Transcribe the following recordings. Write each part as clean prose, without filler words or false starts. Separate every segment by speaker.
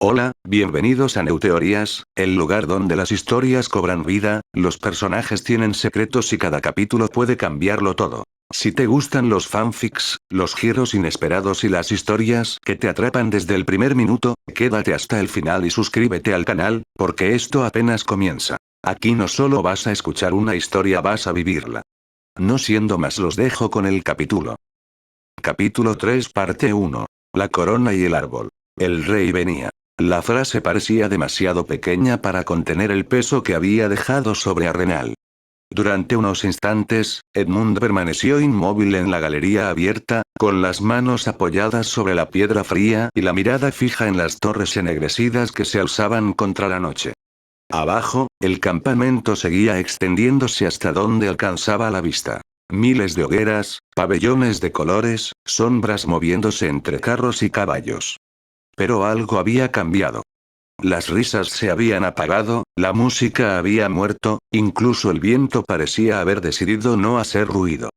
Speaker 1: Hola, bienvenidos a Neuteorías, el lugar donde las historias cobran vida, los personajes tienen secretos y cada capítulo puede cambiarlo todo. Si te gustan los fanfics, los giros inesperados y las historias que te atrapan desde el primer minuto, quédate hasta el final y suscríbete al canal, porque esto apenas comienza. Aquí no solo vas a escuchar una historia, vas a vivirla. No siendo más, los dejo con el capítulo. Capítulo 3 Parte 1. La corona y el árbol. El rey venía. La frase parecía demasiado pequeña para contener el peso que había dejado sobre Arenal. Durante unos instantes, Edmund permaneció inmóvil en la galería abierta, con las manos apoyadas sobre la piedra fría y la mirada fija en las torres ennegrecidas que se alzaban contra la noche. Abajo, el campamento seguía extendiéndose hasta donde alcanzaba la vista. Miles de hogueras, pabellones de colores, sombras moviéndose entre carros y caballos. Pero algo había cambiado. Las risas se habían apagado, la música había muerto, incluso el viento parecía haber decidido no hacer ruido.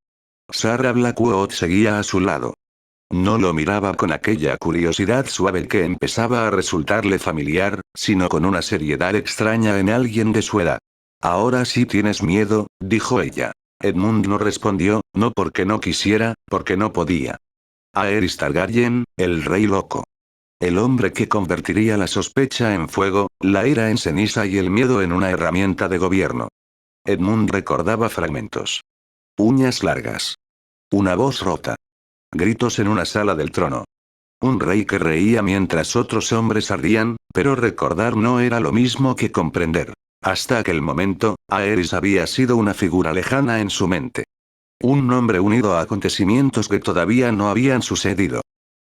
Speaker 1: Sarah Blackwood seguía a su lado. No lo miraba con aquella curiosidad suave que empezaba a resultarle familiar, sino con una seriedad extraña en alguien de su edad. Ahora sí tienes miedo, dijo ella. Edmund no respondió, no porque no quisiera, porque no podía. Aerys Targaryen, el rey loco. El hombre que convertiría la sospecha en fuego, la ira en ceniza y el miedo en una herramienta de gobierno. Edmund recordaba fragmentos. Uñas largas. Una voz rota. Gritos en una sala del trono. Un rey que reía mientras otros hombres ardían, pero recordar no era lo mismo que comprender. Hasta aquel momento, Aerys había sido una figura lejana en su mente. Un nombre unido a acontecimientos que todavía no habían sucedido.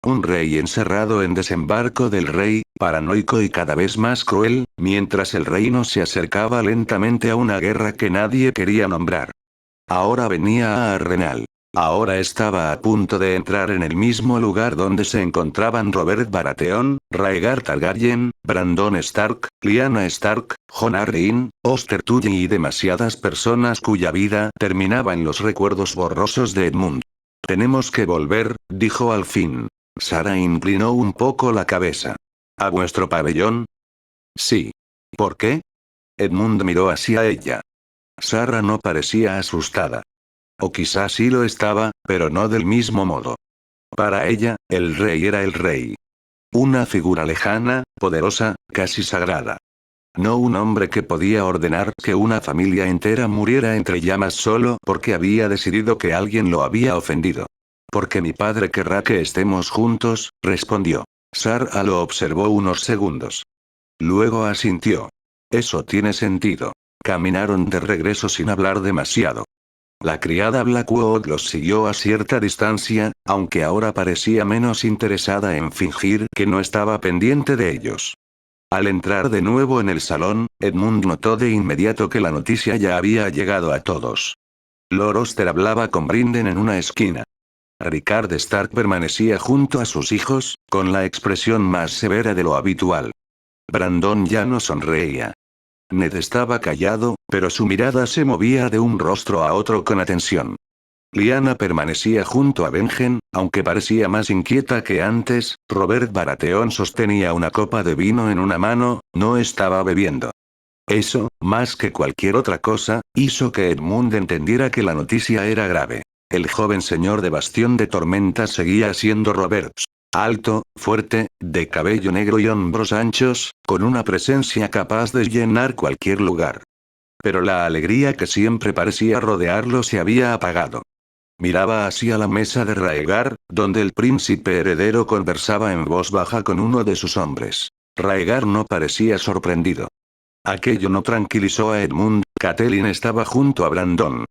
Speaker 1: Un rey encerrado en Desembarco del Rey, paranoico y cada vez más cruel, mientras el reino se acercaba lentamente a una guerra que nadie quería nombrar. Ahora venía a Arenal. Ahora estaba a punto de entrar en el mismo lugar donde se encontraban Robert Baratheon, Rhaegar Targaryen, Brandon Stark, Lyanna Stark, Jon Arryn, Oster Tully y demasiadas personas cuya vida terminaba en los recuerdos borrosos de Edmund. Tenemos que volver, dijo al fin. Sarah inclinó un poco la cabeza. ¿A vuestro pabellón? Sí. ¿Por qué? Edmund miró hacia ella. Sarah no parecía asustada. O quizás sí lo estaba, pero no del mismo modo. Para ella, el rey era el rey. Una figura lejana, poderosa, casi sagrada. No un hombre que podía ordenar que una familia entera muriera entre llamas solo porque había decidido que alguien lo había ofendido. Porque mi padre querrá que estemos juntos, respondió. Sarah lo observó unos segundos. Luego asintió. Eso tiene sentido. Caminaron de regreso sin hablar demasiado. La criada Blackwood los siguió a cierta distancia, aunque ahora parecía menos interesada en fingir que no estaba pendiente de ellos. Al entrar de nuevo en el salón, Edmund notó de inmediato que la noticia ya había llegado a todos. Lord Oster hablaba con Brinden en una esquina. Rickard Stark permanecía junto a sus hijos, con la expresión más severa de lo habitual. Brandon ya no sonreía. Ned estaba callado, pero su mirada se movía de un rostro a otro con atención. Lyanna permanecía junto a Benjen, aunque parecía más inquieta que antes. Robert Baratheon sostenía una copa de vino en una mano, no estaba bebiendo. Eso, más que cualquier otra cosa, hizo que Edmund entendiera que la noticia era grave. El joven señor de Bastión de Tormenta seguía siendo Roberts. Alto, fuerte, de cabello negro y hombros anchos, con una presencia capaz de llenar cualquier lugar. Pero la alegría que siempre parecía rodearlo se había apagado. Miraba hacia la mesa de Rhaegar, donde el príncipe heredero conversaba en voz baja con uno de sus hombres. Rhaegar no parecía sorprendido. Aquello no tranquilizó a Edmund. Catelyn estaba junto a Brandon.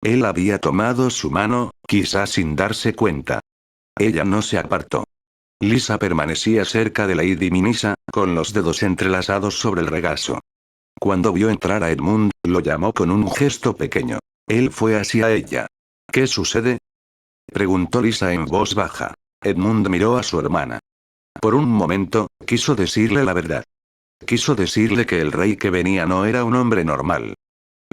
Speaker 1: Él había tomado su mano, quizás sin darse cuenta. Ella no se apartó. Lysa permanecía cerca de Lady Minisa, con los dedos entrelazados sobre el regazo. Cuando vio entrar a Edmund, lo llamó con un gesto pequeño. Él fue hacia ella. ¿Qué sucede? Preguntó Lysa en voz baja. Edmund miró a su hermana. Por un momento, quiso decirle la verdad. Quiso decirle que el rey que venía no era un hombre normal.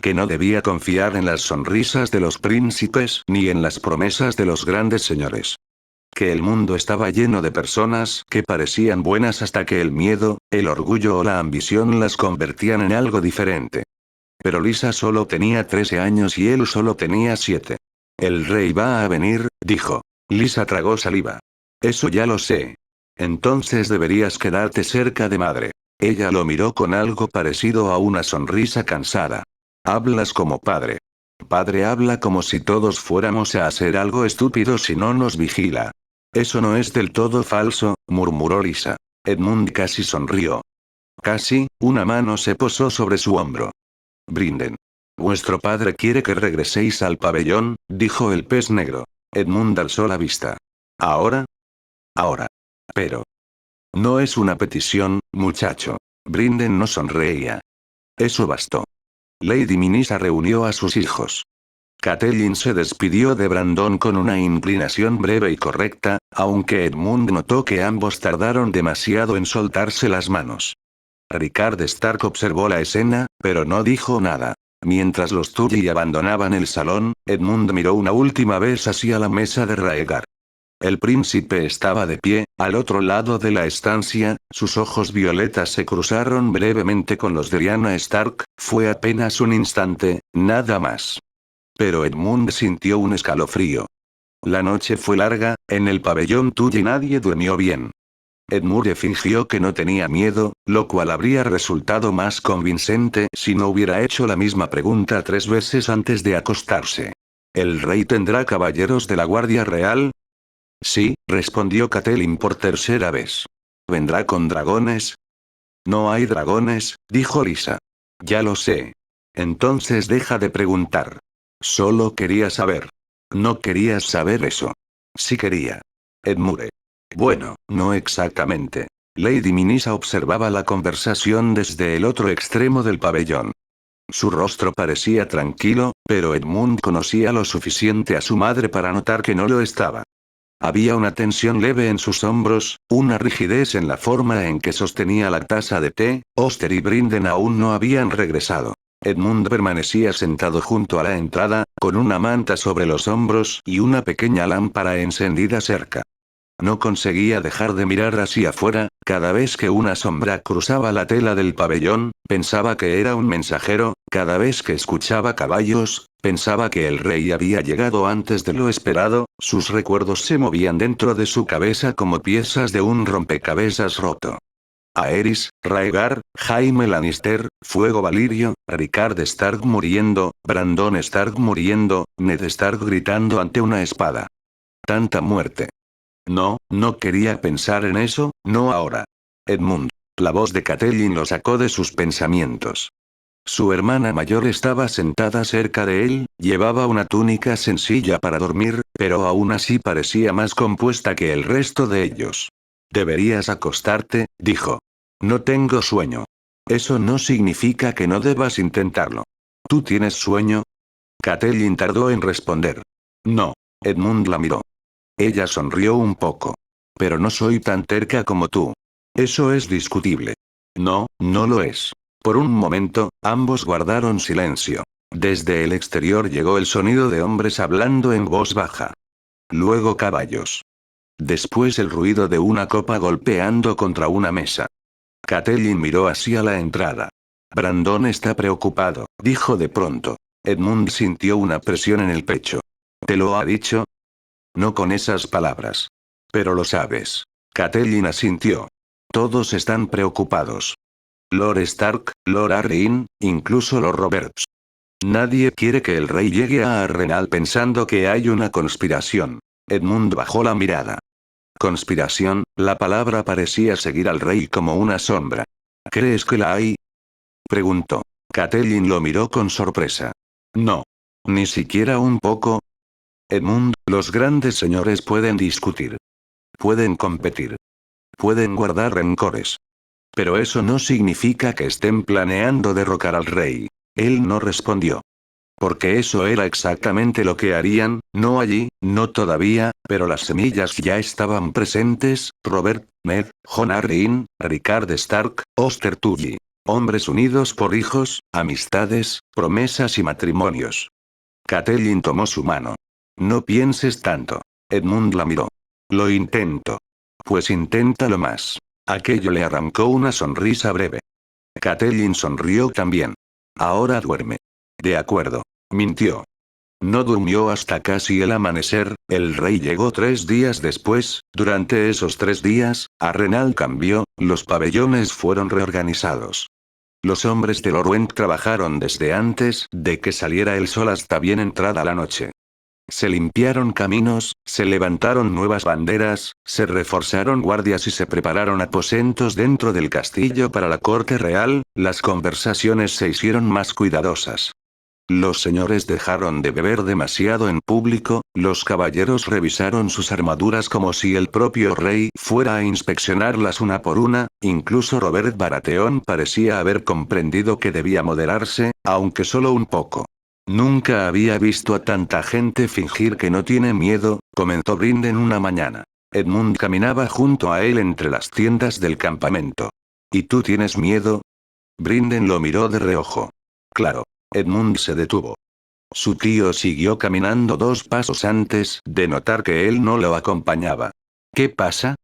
Speaker 1: Que no debía confiar en las sonrisas de los príncipes ni en las promesas de los grandes señores. que el mundo estaba lleno de personas que parecían buenas hasta que el miedo, el orgullo o la ambición las convertían en algo diferente. Pero Lisa solo tenía 13 años y él solo tenía 7. El rey va a venir, dijo. Lisa tragó saliva. Eso ya lo sé. Entonces deberías quedarte cerca de madre. Ella lo miró con algo parecido a una sonrisa cansada. Hablas como padre. Padre habla como si todos fuéramos a hacer algo estúpido si no nos vigila. Eso no es del todo falso, murmuró Lisa. Edmund casi sonrió. Casi, una mano se posó sobre su hombro. Brinden. Vuestro padre quiere que regreséis al pabellón, dijo el pez negro. Edmund alzó la vista. ¿Ahora? Ahora. Pero. No es una petición, muchacho. Brinden no sonreía. Eso bastó. Lady Minisa reunió a sus hijos. Catelyn se despidió de Brandon con una inclinación breve y correcta, aunque Edmund notó que ambos tardaron demasiado en soltarse las manos. Rickard Stark observó la escena, pero no dijo nada. Mientras los Tully abandonaban el salón, Edmund miró una última vez hacia la mesa de Rhaegar. El príncipe estaba de pie, al otro lado de la estancia, sus ojos violetas se cruzaron brevemente con los de Lyanna Stark, fue apenas un instante, nada más. Pero Edmund sintió un escalofrío. La noche fue larga, en el pabellón Tully nadie durmió bien. Edmure fingió que no tenía miedo, lo cual habría resultado más convincente si no hubiera hecho la misma pregunta 3 veces antes de acostarse. ¿El rey tendrá caballeros de la Guardia Real? Sí, respondió Catelyn por tercera vez. ¿Vendrá con dragones? No hay dragones, dijo Lisa. Ya lo sé. Entonces deja de preguntar. Solo quería saber. No querías saber eso. Sí quería. Edmure. Bueno, no exactamente. Lady Minisa observaba la conversación desde el otro extremo del pabellón. Su rostro parecía tranquilo, pero Edmund conocía lo suficiente a su madre para notar que no lo estaba. Había una tensión leve en sus hombros, una rigidez en la forma en que sostenía la taza de té. Oster y Brinden aún no habían regresado. Edmund permanecía sentado junto a la entrada, con una manta sobre los hombros y una pequeña lámpara encendida cerca. No conseguía dejar de mirar hacia afuera, cada vez que una sombra cruzaba la tela del pabellón, pensaba que era un mensajero, cada vez que escuchaba caballos, pensaba que el rey había llegado antes de lo esperado, sus recuerdos se movían dentro de su cabeza como piezas de un rompecabezas roto. Aerys, Rhaegar, Jaime Lannister, Fuego Valirio, Rickard Stark muriendo, Brandon Stark muriendo, Ned Stark gritando ante una espada. Tanta muerte. No, no quería pensar en eso, no ahora. Edmund. La voz de Catelyn lo sacó de sus pensamientos. Su hermana mayor estaba sentada cerca de él, llevaba una túnica sencilla para dormir, pero aún así parecía más compuesta que el resto de ellos. Deberías acostarte, dijo. No tengo sueño. Eso no significa que no debas intentarlo. ¿Tú tienes sueño? Catelyn tardó en responder. No. Edmund la miró. Ella sonrió un poco. Pero no soy tan terca como tú. Eso es discutible. No, no lo es. Por un momento, ambos guardaron silencio. Desde el exterior llegó el sonido de hombres hablando en voz baja. Luego caballos. Después el ruido de una copa golpeando contra una mesa. Catelyn miró hacia la entrada. Brandon está preocupado, dijo de pronto. Edmund sintió una presión en el pecho. ¿Te lo ha dicho? No con esas palabras. Pero lo sabes. Catelyn asintió. Todos están preocupados. Lord Stark, Lord Arryn, incluso Lord Roberts. Nadie quiere que el rey llegue a Harrenhal pensando que hay una conspiración. Edmund bajó la mirada. Conspiración, la palabra parecía seguir al rey como una sombra. ¿Crees que la hay? Preguntó. Catelyn lo miró con sorpresa. No. Ni siquiera un poco. Edmund, los grandes señores pueden discutir. Pueden competir. Pueden guardar rencores. Pero eso no significa que estén planeando derrocar al rey. Él no respondió. Porque eso era exactamente lo que harían, no allí, no todavía, pero las semillas ya estaban presentes. Robert, Ned, Jon Arryn, Rickard Stark, Oster Tully. Hombres unidos por hijos, amistades, promesas y matrimonios. Catelyn tomó su mano. No pienses tanto. Edmund la miró. Lo intento. Pues inténtalo más. Aquello le arrancó una sonrisa breve. Catelyn sonrió también. Ahora duerme. De acuerdo. Mintió. No durmió hasta casi el amanecer, el rey llegó 3 días después, durante esos 3 días, Arenal cambió, los pabellones fueron reorganizados. Los hombres de Lorwent trabajaron desde antes de que saliera el sol hasta bien entrada la noche. Se limpiaron caminos, se levantaron nuevas banderas, se reforzaron guardias y se prepararon aposentos dentro del castillo para la corte real, las conversaciones se hicieron más cuidadosas. Los señores dejaron de beber demasiado en público, los caballeros revisaron sus armaduras como si el propio rey fuera a inspeccionarlas una por una, incluso Robert Baratheon parecía haber comprendido que debía moderarse, aunque solo un poco. Nunca había visto a tanta gente fingir que no tiene miedo, comentó Brinden una mañana. Edmund caminaba junto a él entre las tiendas del campamento. ¿Y tú tienes miedo? Brinden lo miró de reojo. Claro. Edmund se detuvo. Su tío siguió caminando 2 pasos antes de notar que él no lo acompañaba. ¿Qué pasa?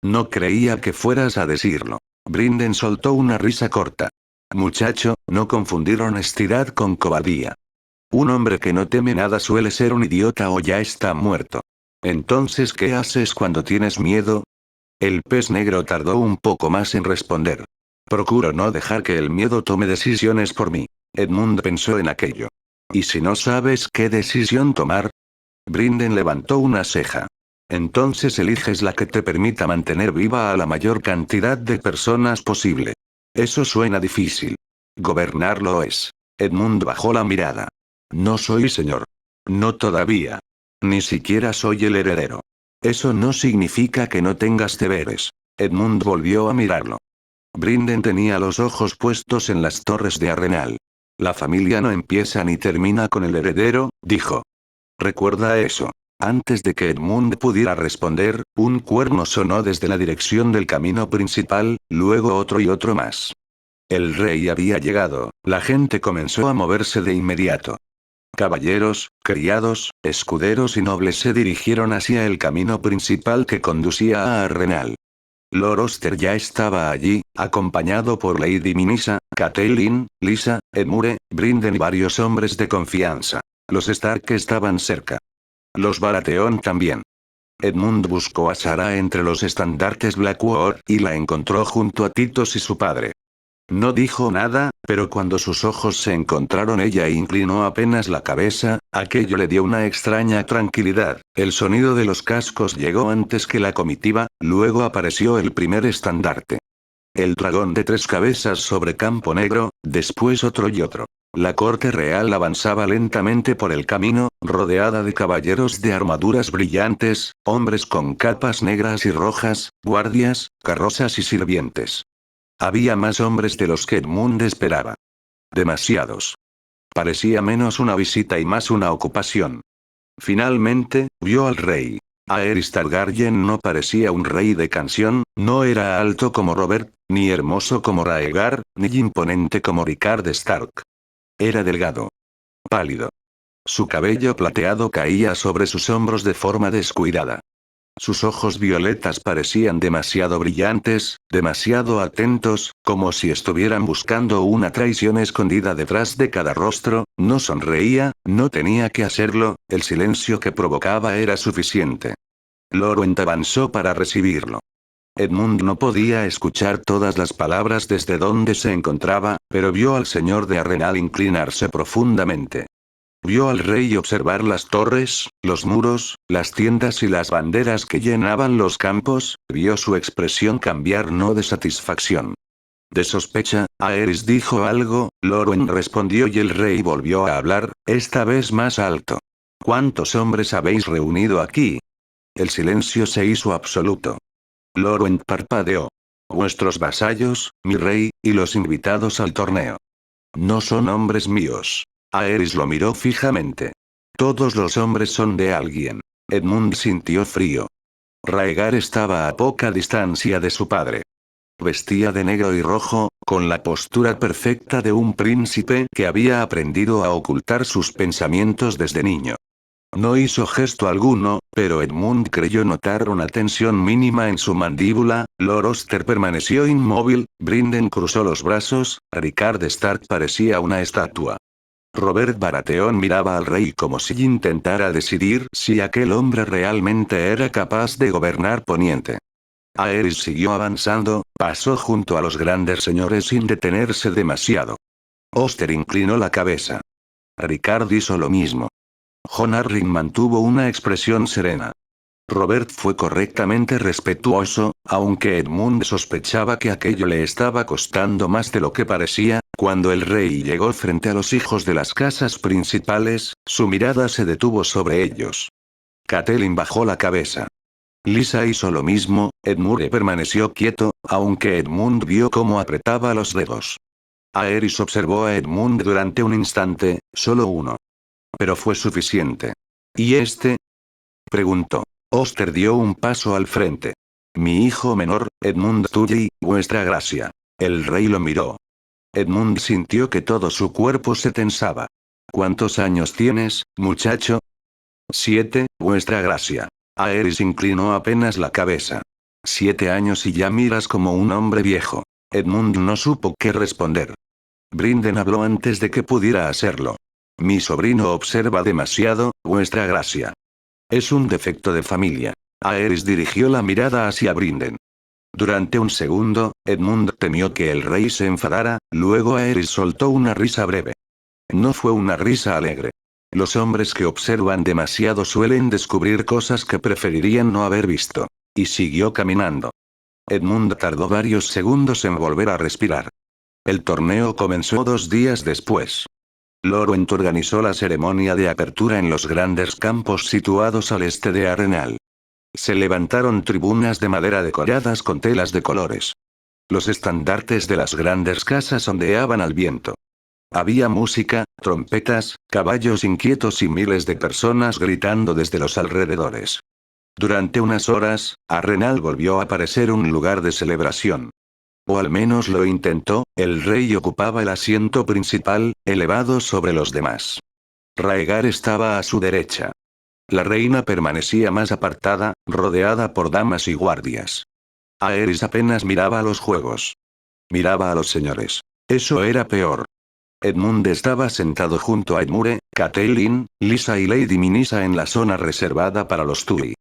Speaker 1: No creía que fueras a decirlo. Brinden soltó una risa corta. Muchacho, no confundir honestidad con cobardía. Un hombre que no teme nada suele ser un idiota o ya está muerto. Entonces, ¿qué haces cuando tienes miedo? El pez negro tardó un poco más en responder. Procuro no dejar que el miedo tome decisiones por mí. Edmund pensó en aquello. ¿Y si no sabes qué decisión tomar? Brinden levantó una ceja. Entonces eliges la que te permita mantener viva a la mayor cantidad de personas posible. Eso suena difícil. Gobernarlo es. Edmund bajó la mirada. No soy señor. No todavía. Ni siquiera soy el heredero. Eso no significa que no tengas deberes. Edmund volvió a mirarlo. Brinden tenía los ojos puestos en las torres de Arenal. La familia no empieza ni termina con el heredero, dijo. Recuerda eso. Antes de que Edmund pudiera responder, un cuerno sonó desde la dirección del camino principal, luego otro y otro más. El rey había llegado, la gente comenzó a moverse de inmediato. Caballeros, criados, escuderos y nobles se dirigieron hacia el camino principal que conducía a Arenal. Lord Oster ya estaba allí, acompañado por Lady Minisa, Catelyn, Lysa, Edmure, Brinden y varios hombres de confianza. Los Stark estaban cerca. Los Baratheon también. Edmund buscó a Sara entre los estandartes Blackwater y la encontró junto a Titos y su padre. No dijo nada, pero cuando sus ojos se encontraron ella inclinó apenas la cabeza, aquello le dio una extraña tranquilidad. El sonido de los cascos llegó antes que la comitiva, luego apareció el primer estandarte. El dragón de 3 cabezas sobre campo negro, después otro y otro. La corte real avanzaba lentamente por el camino, rodeada de caballeros de armaduras brillantes, hombres con capas negras y rojas, guardias, carrozas y sirvientes. Había más hombres de los que Edmund esperaba. Demasiados. Parecía menos una visita y más una ocupación. Finalmente, vio al rey. Aerys Targaryen no parecía un rey de canción, no era alto como Robert, ni hermoso como Raegar, ni imponente como Rickard Stark. Era delgado. Pálido. Su cabello plateado caía sobre sus hombros de forma descuidada. Sus ojos violetas parecían demasiado brillantes, demasiado atentos, como si estuvieran buscando una traición escondida detrás de cada rostro. No sonreía, no tenía que hacerlo, el silencio que provocaba era suficiente. Lorwent avanzó para recibirlo. Edmund no podía escuchar todas las palabras desde donde se encontraba, pero vio al señor de Arenal inclinarse profundamente. Vio al rey observar las torres, los muros, las tiendas y las banderas que llenaban los campos, vio su expresión cambiar no de satisfacción. De sospecha, Aerys dijo algo, Lorwent respondió y el rey volvió a hablar, esta vez más alto. ¿Cuántos hombres habéis reunido aquí? El silencio se hizo absoluto. Lorwent parpadeó. Vuestros vasallos, mi rey, y los invitados al torneo. No son hombres míos. Aerys lo miró fijamente. Todos los hombres son de alguien. Edmund sintió frío. Raegar estaba a poca distancia de su padre. Vestía de negro y rojo, con la postura perfecta de un príncipe que había aprendido a ocultar sus pensamientos desde niño. No hizo gesto alguno, pero Edmund creyó notar una tensión mínima en su mandíbula. Lord Oster permaneció inmóvil, Brinden cruzó los brazos, Rickard Stark parecía una estatua. Robert Baratheon miraba al rey como si intentara decidir si aquel hombre realmente era capaz de gobernar Poniente. Aerys siguió avanzando, pasó junto a los grandes señores sin detenerse demasiado. Oster inclinó la cabeza. Rickard hizo lo mismo. Jon Arryn mantuvo una expresión serena. Robert fue correctamente respetuoso, aunque Edmund sospechaba que aquello le estaba costando más de lo que parecía. Cuando el rey llegó frente a los hijos de las casas principales, su mirada se detuvo sobre ellos. Catelyn bajó la cabeza. Lysa hizo lo mismo. Edmure permaneció quieto, aunque Edmund vio cómo apretaba los dedos. Aerys observó a Edmund durante un instante, solo uno. Pero fue suficiente. ¿Y este? Preguntó. Oster dio un paso al frente. Mi hijo menor, Edmund Tully, vuestra gracia. El rey lo miró. Edmund sintió que todo su cuerpo se tensaba. ¿Cuántos años tienes, muchacho? 7, vuestra gracia. Aerys inclinó apenas la cabeza. 7 años y ya miras como un hombre viejo. Edmund no supo qué responder. Brinden habló antes de que pudiera hacerlo. Mi sobrino observa demasiado, vuestra gracia. Es un defecto de familia. Aerys dirigió la mirada hacia Brinden. Durante un segundo, Edmund temió que el rey se enfadara, luego Aerys soltó una risa breve. No fue una risa alegre. Los hombres que observan demasiado suelen descubrir cosas que preferirían no haber visto. Y siguió caminando. Edmund tardó varios segundos en volver a respirar. El torneo comenzó 2 días después. Lord Went organizó la ceremonia de apertura en los grandes campos situados al este de Arenal. Se levantaron tribunas de madera decoradas con telas de colores. Los estandartes de las grandes casas ondeaban al viento. Había música, trompetas, caballos inquietos y miles de personas gritando desde los alrededores. Durante unas horas, Arenal volvió a parecer un lugar de celebración. O al menos lo intentó. El rey ocupaba el asiento principal, elevado sobre los demás. Rhaegar estaba a su derecha. La reina permanecía más apartada, rodeada por damas y guardias. Aerys apenas miraba a los juegos. Miraba a los señores. Eso era peor. Edmund estaba sentado junto a Edmure, Catelyn, Lysa y Lady Minisa en la zona reservada para los Tully.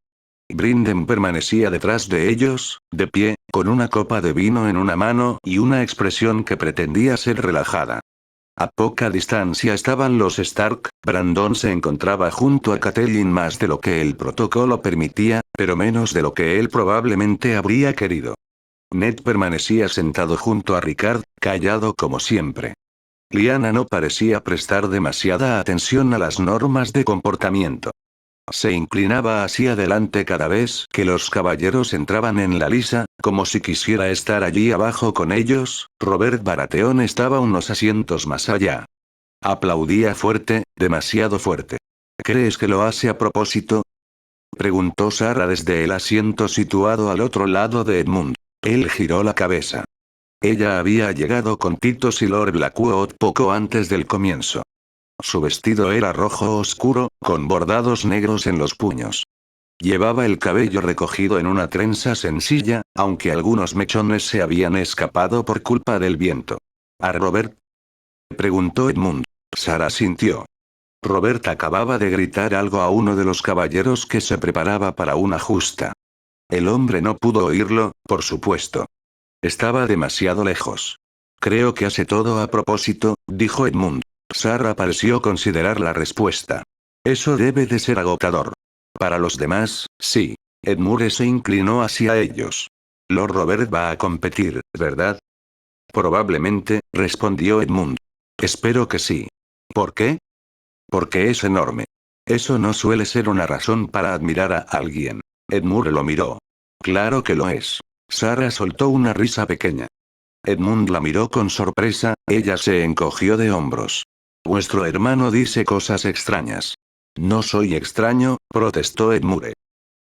Speaker 1: Brinden permanecía detrás de ellos, de pie, con una copa de vino en una mano y una expresión que pretendía ser relajada. A poca distancia estaban los Stark. Brandon se encontraba junto a Catelyn más de lo que el protocolo permitía, pero menos de lo que él probablemente habría querido. Ned permanecía sentado junto a Rickard, callado como siempre. Lyanna no parecía prestar demasiada atención a las normas de comportamiento. Se inclinaba hacia adelante cada vez que los caballeros entraban en la lisa, como si quisiera estar allí abajo con ellos. Robert Baratheon estaba unos asientos más allá. Aplaudía fuerte, demasiado fuerte. ¿Crees que lo hace a propósito? Preguntó Sarah desde el asiento situado al otro lado de Edmund. Él giró la cabeza. Ella había llegado con Titos y Lord Blackwood poco antes del comienzo. Su vestido era rojo oscuro, con bordados negros en los puños. Llevaba el cabello recogido en una trenza sencilla, aunque algunos mechones se habían escapado por culpa del viento. ¿A Robert? Preguntó Edmund. Sarah sintió. Robert acababa de gritar algo a uno de los caballeros que se preparaba para una justa. El hombre no pudo oírlo, por supuesto. Estaba demasiado lejos. Creo que hace todo a propósito, dijo Edmund. Sarah pareció considerar la respuesta. Eso debe de ser agotador. Para los demás, sí. Edmure se inclinó hacia ellos. Lord Robert va a competir, ¿verdad? Probablemente, respondió Edmund. Espero que sí. ¿Por qué? Porque es enorme. Eso no suele ser una razón para admirar a alguien. Edmure lo miró. Claro que lo es. Sarah soltó una risa pequeña. Edmund la miró con sorpresa. Ella se encogió de hombros. Vuestro hermano dice cosas extrañas. No soy extraño, protestó Edmure.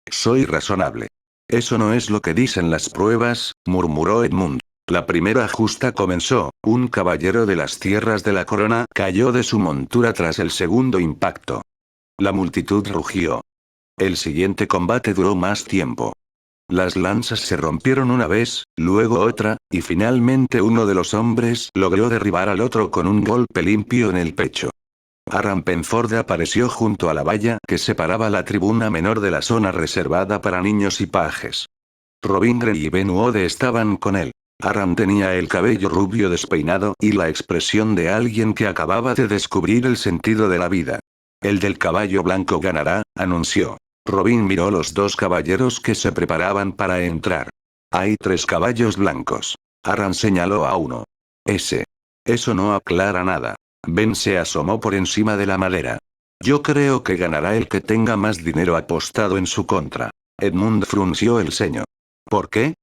Speaker 1: Soy razonable. Eso no es lo que dicen las pruebas, murmuró Edmund. La primera justa comenzó. Un caballero de las tierras de la corona cayó de su montura tras el segundo impacto. La multitud rugió. El siguiente combate duró más tiempo. Las lanzas se rompieron una vez, luego otra, y finalmente uno de los hombres logró derribar al otro con un golpe limpio en el pecho. Aram Penford apareció junto a la valla que separaba la tribuna menor de la zona reservada para niños y pajes. Robin Grey y Ben Woode estaban con él. Aram tenía el cabello rubio despeinado y la expresión de alguien que acababa de descubrir el sentido de la vida. El del caballo blanco ganará, anunció. Robin miró los dos caballeros que se preparaban para entrar. Hay 3 caballos blancos. Aram señaló a uno. Ese. Eso no aclara nada. Ben se asomó por encima de la madera. Yo creo que ganará el que tenga más dinero apostado en su contra. Edmund frunció el ceño. ¿Por qué?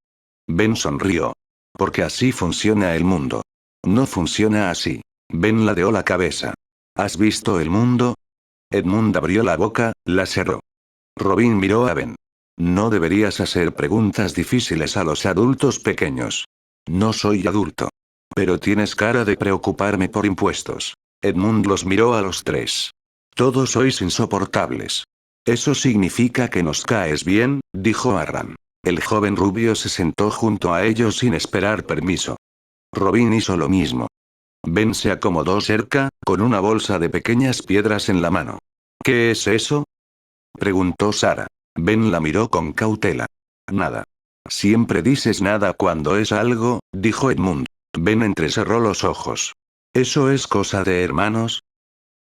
Speaker 1: Ben sonrió. Porque así funciona el mundo. No funciona así. Ben ladeó la cabeza. ¿Has visto el mundo? Edmund abrió la boca, la cerró. Robin miró a Ben. No deberías hacer preguntas difíciles a los adultos pequeños. No soy adulto. Pero tienes cara de preocuparme por impuestos. Edmund los miró a los 3. Todos sois insoportables. Eso significa que nos caes bien, dijo Aram. El joven rubio se sentó junto a ellos sin esperar permiso. Robin hizo lo mismo. Ben se acomodó cerca, con una bolsa de pequeñas piedras en la mano. ¿Qué es eso? Preguntó Sarah. Ben la miró con cautela. Nada. Siempre dices nada cuando es algo, dijo Edmund. Ben entrecerró los ojos. ¿Eso es cosa de hermanos?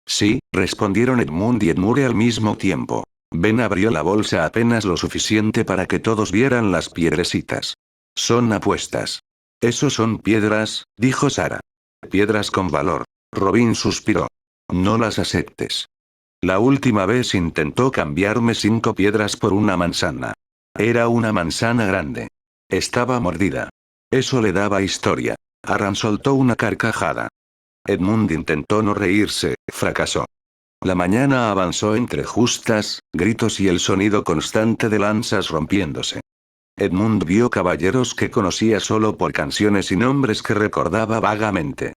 Speaker 1: Sí, respondieron Edmund y Edmure al mismo tiempo. Ben abrió la bolsa apenas lo suficiente para que todos vieran las piedrecitas. Son apuestas. Eso son piedras, dijo Sarah. Piedras con valor. Robin suspiró. No las aceptes. La última vez intentó cambiarme 5 piedras por una manzana. Era una manzana grande. Estaba mordida. Eso le daba historia. Aram soltó una carcajada. Edmund intentó no reírse, fracasó. La mañana avanzó entre justas, gritos y el sonido constante de lanzas rompiéndose. Edmund vio caballeros que conocía solo por canciones y nombres que recordaba vagamente.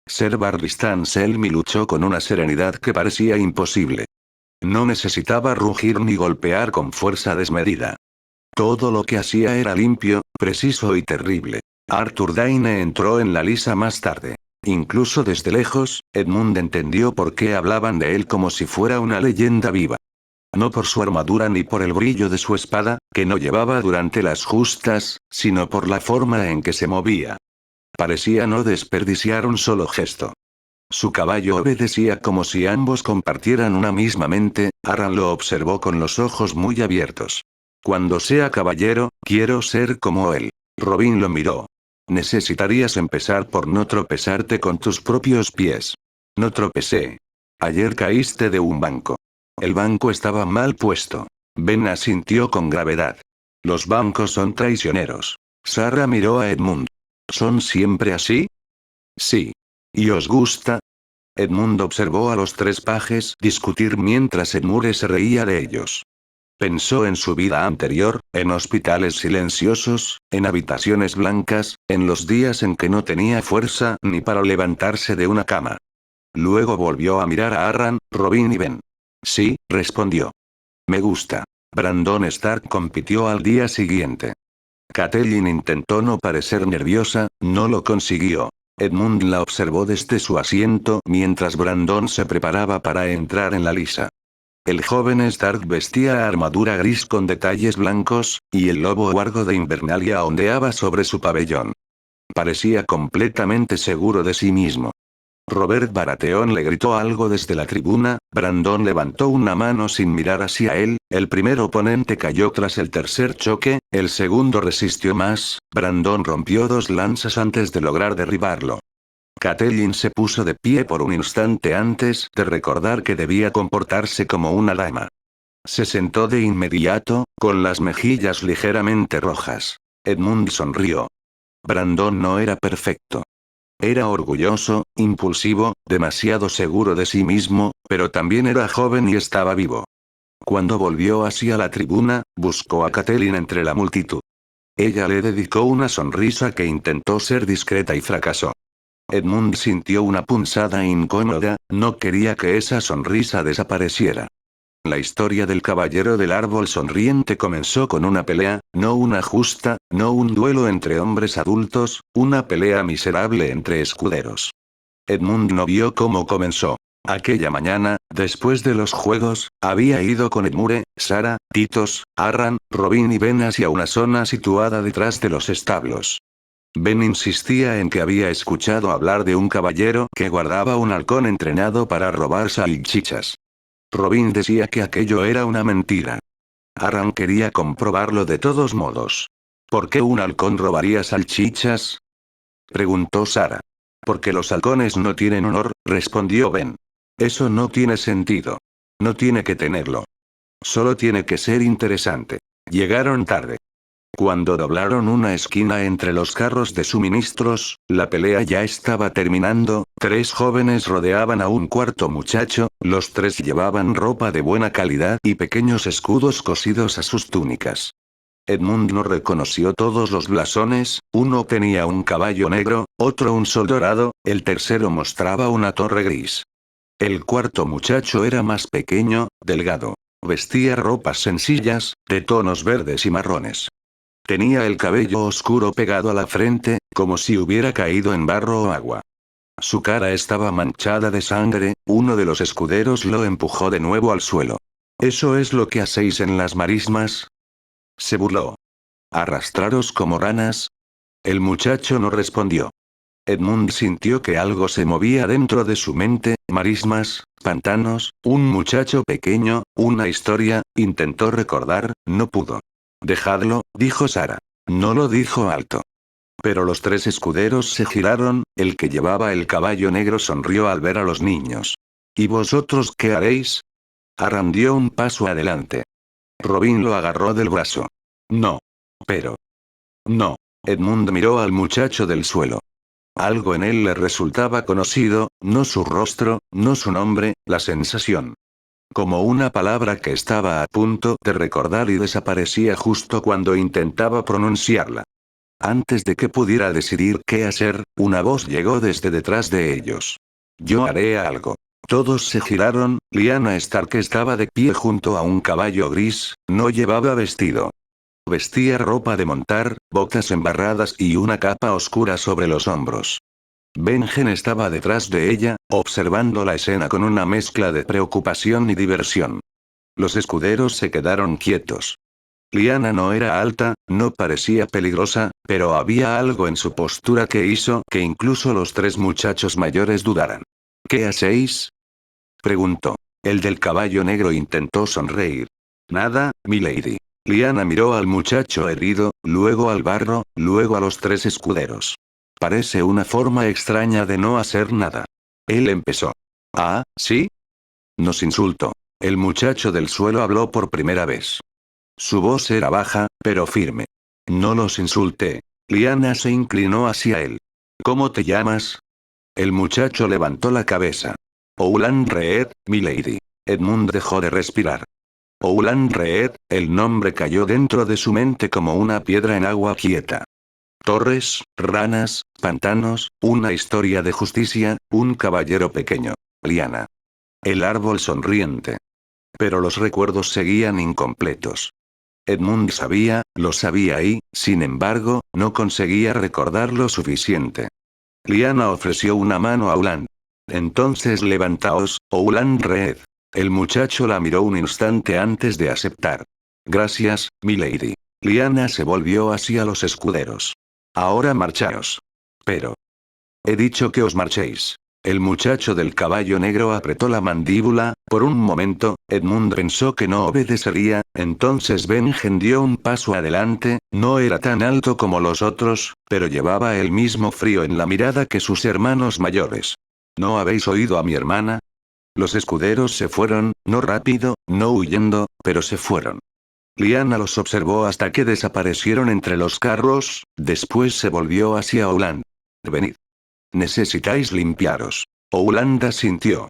Speaker 1: Ser Barristan Selmy luchó con una serenidad que parecía imposible. No necesitaba rugir ni golpear con fuerza desmedida. Todo lo que hacía era limpio, preciso y terrible. Arthur Dayne entró en la lisa más tarde. Incluso desde lejos, Edmund entendió por qué hablaban de él como si fuera una leyenda viva. No por su armadura ni por el brillo de su espada, que no llevaba durante las justas, sino por la forma en que se movía. Parecía no desperdiciar un solo gesto. Su caballo obedecía como si ambos compartieran una misma mente. Aram lo observó con los ojos muy abiertos. Cuando sea caballero, quiero ser como él. Robin lo miró. Necesitarías empezar por no tropezarte con tus propios pies. No tropecé. Ayer caíste de un banco. El banco estaba mal puesto. Ben asintió con gravedad. Los bancos son traicioneros. Sarah miró a Edmund. ¿Son siempre así? Sí. ¿Y os gusta? Edmund observó a los 3 pajes discutir mientras Edmure se reía de ellos. Pensó en su vida anterior, en hospitales silenciosos, en habitaciones blancas, en los días en que no tenía fuerza ni para levantarse de una cama. Luego volvió a mirar a Aram, Robin y Ben. Sí, respondió. Me gusta. Brandon Stark compitió al día siguiente. Catelyn intentó no parecer nerviosa, no lo consiguió. Edmund la observó desde su asiento mientras Brandon se preparaba para entrar en la lisa. El joven Stark vestía armadura gris con detalles blancos, y el lobo huargo de Invernalia ondeaba sobre su pabellón. Parecía completamente seguro de sí mismo. Robert Baratheon le gritó algo desde la tribuna. Brandon levantó una mano sin mirar hacia él. El primer oponente cayó tras el tercer choque, el segundo resistió más. Brandon rompió 2 lanzas antes de lograr derribarlo. Catelyn se puso de pie por un instante antes de recordar que debía comportarse como una dama. Se sentó de inmediato, con las mejillas ligeramente rojas. Edmund sonrió. Brandon no era perfecto. Era orgulloso, impulsivo, demasiado seguro de sí mismo, pero también era joven y estaba vivo. Cuando volvió hacia la tribuna, buscó a Catelyn entre la multitud. Ella le dedicó una sonrisa que intentó ser discreta y fracasó. Edmund sintió una punzada incómoda, no quería que esa sonrisa desapareciera. La historia del caballero del árbol sonriente comenzó con una pelea, no una justa, no un duelo entre hombres adultos, una pelea miserable entre escuderos. Edmund no vio cómo comenzó. Aquella mañana, después de los juegos, había ido con Edmure, Sara, Titos, Arran, Robin y Ben hacia una zona situada detrás de los establos. Ben insistía en que había escuchado hablar de un caballero que guardaba un halcón entrenado para robar salchichas. Robin decía que aquello era una mentira. Arran quería comprobarlo de todos modos. ¿Por qué un halcón robaría salchichas? Preguntó Sara. Porque los halcones no tienen honor, respondió Ben. Eso no tiene sentido. No tiene que tenerlo. Solo tiene que ser interesante. Llegaron tarde. Cuando doblaron una esquina entre los carros de suministros, la pelea ya estaba terminando, 3 jóvenes rodeaban a un cuarto muchacho, los 3 llevaban ropa de buena calidad y pequeños escudos cosidos a sus túnicas. Edmund no reconoció todos los blasones, uno tenía un caballo negro, otro un sol dorado, el tercero mostraba una torre gris. El cuarto muchacho era más pequeño, delgado. Vestía ropas sencillas, de tonos verdes y marrones. Tenía el cabello oscuro pegado a la frente, como si hubiera caído en barro o agua. Su cara estaba manchada de sangre, uno de los escuderos lo empujó de nuevo al suelo. ¿Eso es lo que hacéis en las marismas? Se burló. ¿Arrastraros como ranas? El muchacho no respondió. Edmund sintió que algo se movía dentro de su mente, marismas, pantanos, un muchacho pequeño, una historia, intentó recordar, no pudo. Dejadlo, dijo Sara. No lo dijo alto. Pero los 3 escuderos se giraron, el que llevaba el caballo negro sonrió al ver a los niños. ¿Y vosotros qué haréis? Arran dio un paso adelante. Robin lo agarró del brazo. No. Pero. No. Edmund miró al muchacho del suelo. Algo en él le resultaba conocido, no su rostro, no su nombre, la sensación. Como una palabra que estaba a punto de recordar y desaparecía justo cuando intentaba pronunciarla. Antes de que pudiera decidir qué hacer, una voz llegó desde detrás de ellos. Yo haré algo. Todos se giraron, Lyanna Stark estaba de pie junto a un caballo gris, no llevaba vestido. Vestía ropa de montar, botas embarradas y una capa oscura sobre los hombros. Benjen estaba detrás de ella, observando la escena con una mezcla de preocupación y diversión. Los escuderos se quedaron quietos. Lyanna no era alta, no parecía peligrosa, pero había algo en su postura que hizo que incluso los 3 muchachos mayores dudaran. ¿Qué hacéis? Preguntó. El del caballo negro intentó sonreír. Nada, milady. Lyanna miró al muchacho herido, luego al barro, luego a los 3 escuderos. Parece una forma extraña de no hacer nada. Él empezó. Ah, ¿sí? Nos insultó. El muchacho del suelo habló por primera vez. Su voz era baja, pero firme. No los insulté. Lyanna se inclinó hacia él. ¿Cómo te llamas? El muchacho levantó la cabeza. Oulan Reed, milady. Edmund dejó de respirar. Oulan Reed, el nombre cayó dentro de su mente como una piedra en agua quieta. Torres, ranas, pantanos, una historia de justicia, un caballero pequeño. Lyanna. El árbol sonriente. Pero los recuerdos seguían incompletos. Edmund sabía, lo sabía y, sin embargo, no conseguía recordar lo suficiente. Lyanna ofreció una mano a Ouland. Entonces levantaos, Ouland Reed. El muchacho la miró un instante antes de aceptar. Gracias, milady. Lyanna se volvió hacia los escuderos. Ahora marchaos. Pero. He dicho que os marchéis. El muchacho del caballo negro apretó la mandíbula, por un momento, Edmund pensó que no obedecería, entonces Benjen dio un paso adelante, no era tan alto como los otros, pero llevaba el mismo frío en la mirada que sus hermanos mayores. ¿No habéis oído a mi hermana? Los escuderos se fueron, no rápido, no huyendo, pero se fueron. Lyanna los observó hasta que desaparecieron entre los carros, después se volvió hacia Ouland. Venid. Necesitáis limpiaros. Ouland asintió.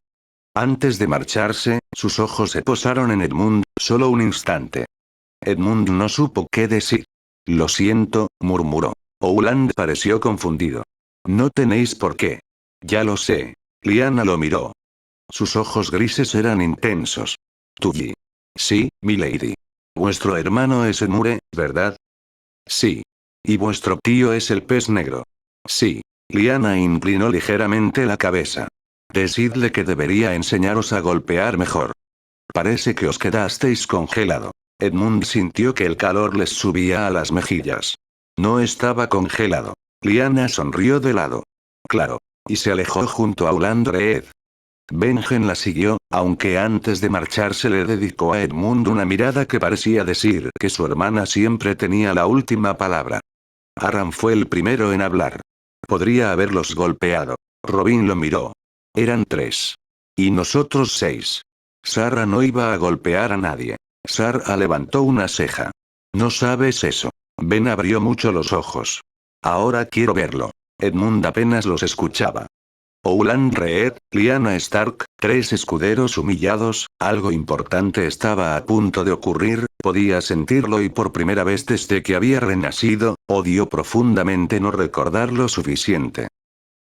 Speaker 1: Antes de marcharse, sus ojos se posaron en Edmund, solo un instante. Edmund no supo qué decir. Lo siento, murmuró. Ouland pareció confundido. No tenéis por qué. Ya lo sé. Lyanna lo miró. Sus ojos grises eran intensos. Tully. Sí, milady. Vuestro hermano es Edmure, ¿verdad? Sí. Y vuestro tío es el pez negro. Sí. Lyanna inclinó ligeramente la cabeza. Decidle que debería enseñaros a golpear mejor. Parece que os quedasteis congelado. Edmund sintió que el calor les subía a las mejillas. No estaba congelado. Lyanna sonrió de lado. Claro. Y se alejó junto a Ulandreed. Benjen la siguió, aunque antes de marcharse le dedicó a Edmund una mirada que parecía decir que su hermana siempre tenía la última palabra. Aram fue el primero en hablar. Podría haberlos golpeado. Robin lo miró. Eran 3. Y nosotros 6. Sarah no iba a golpear a nadie. Sarah levantó una ceja. No sabes eso. Ben abrió mucho los ojos. Ahora quiero verlo. Edmund apenas los escuchaba. Ouland-Reed, Lyanna Stark, 3 escuderos humillados, algo importante estaba a punto de ocurrir, podía sentirlo y por primera vez desde que había renacido, odió profundamente no recordar lo suficiente.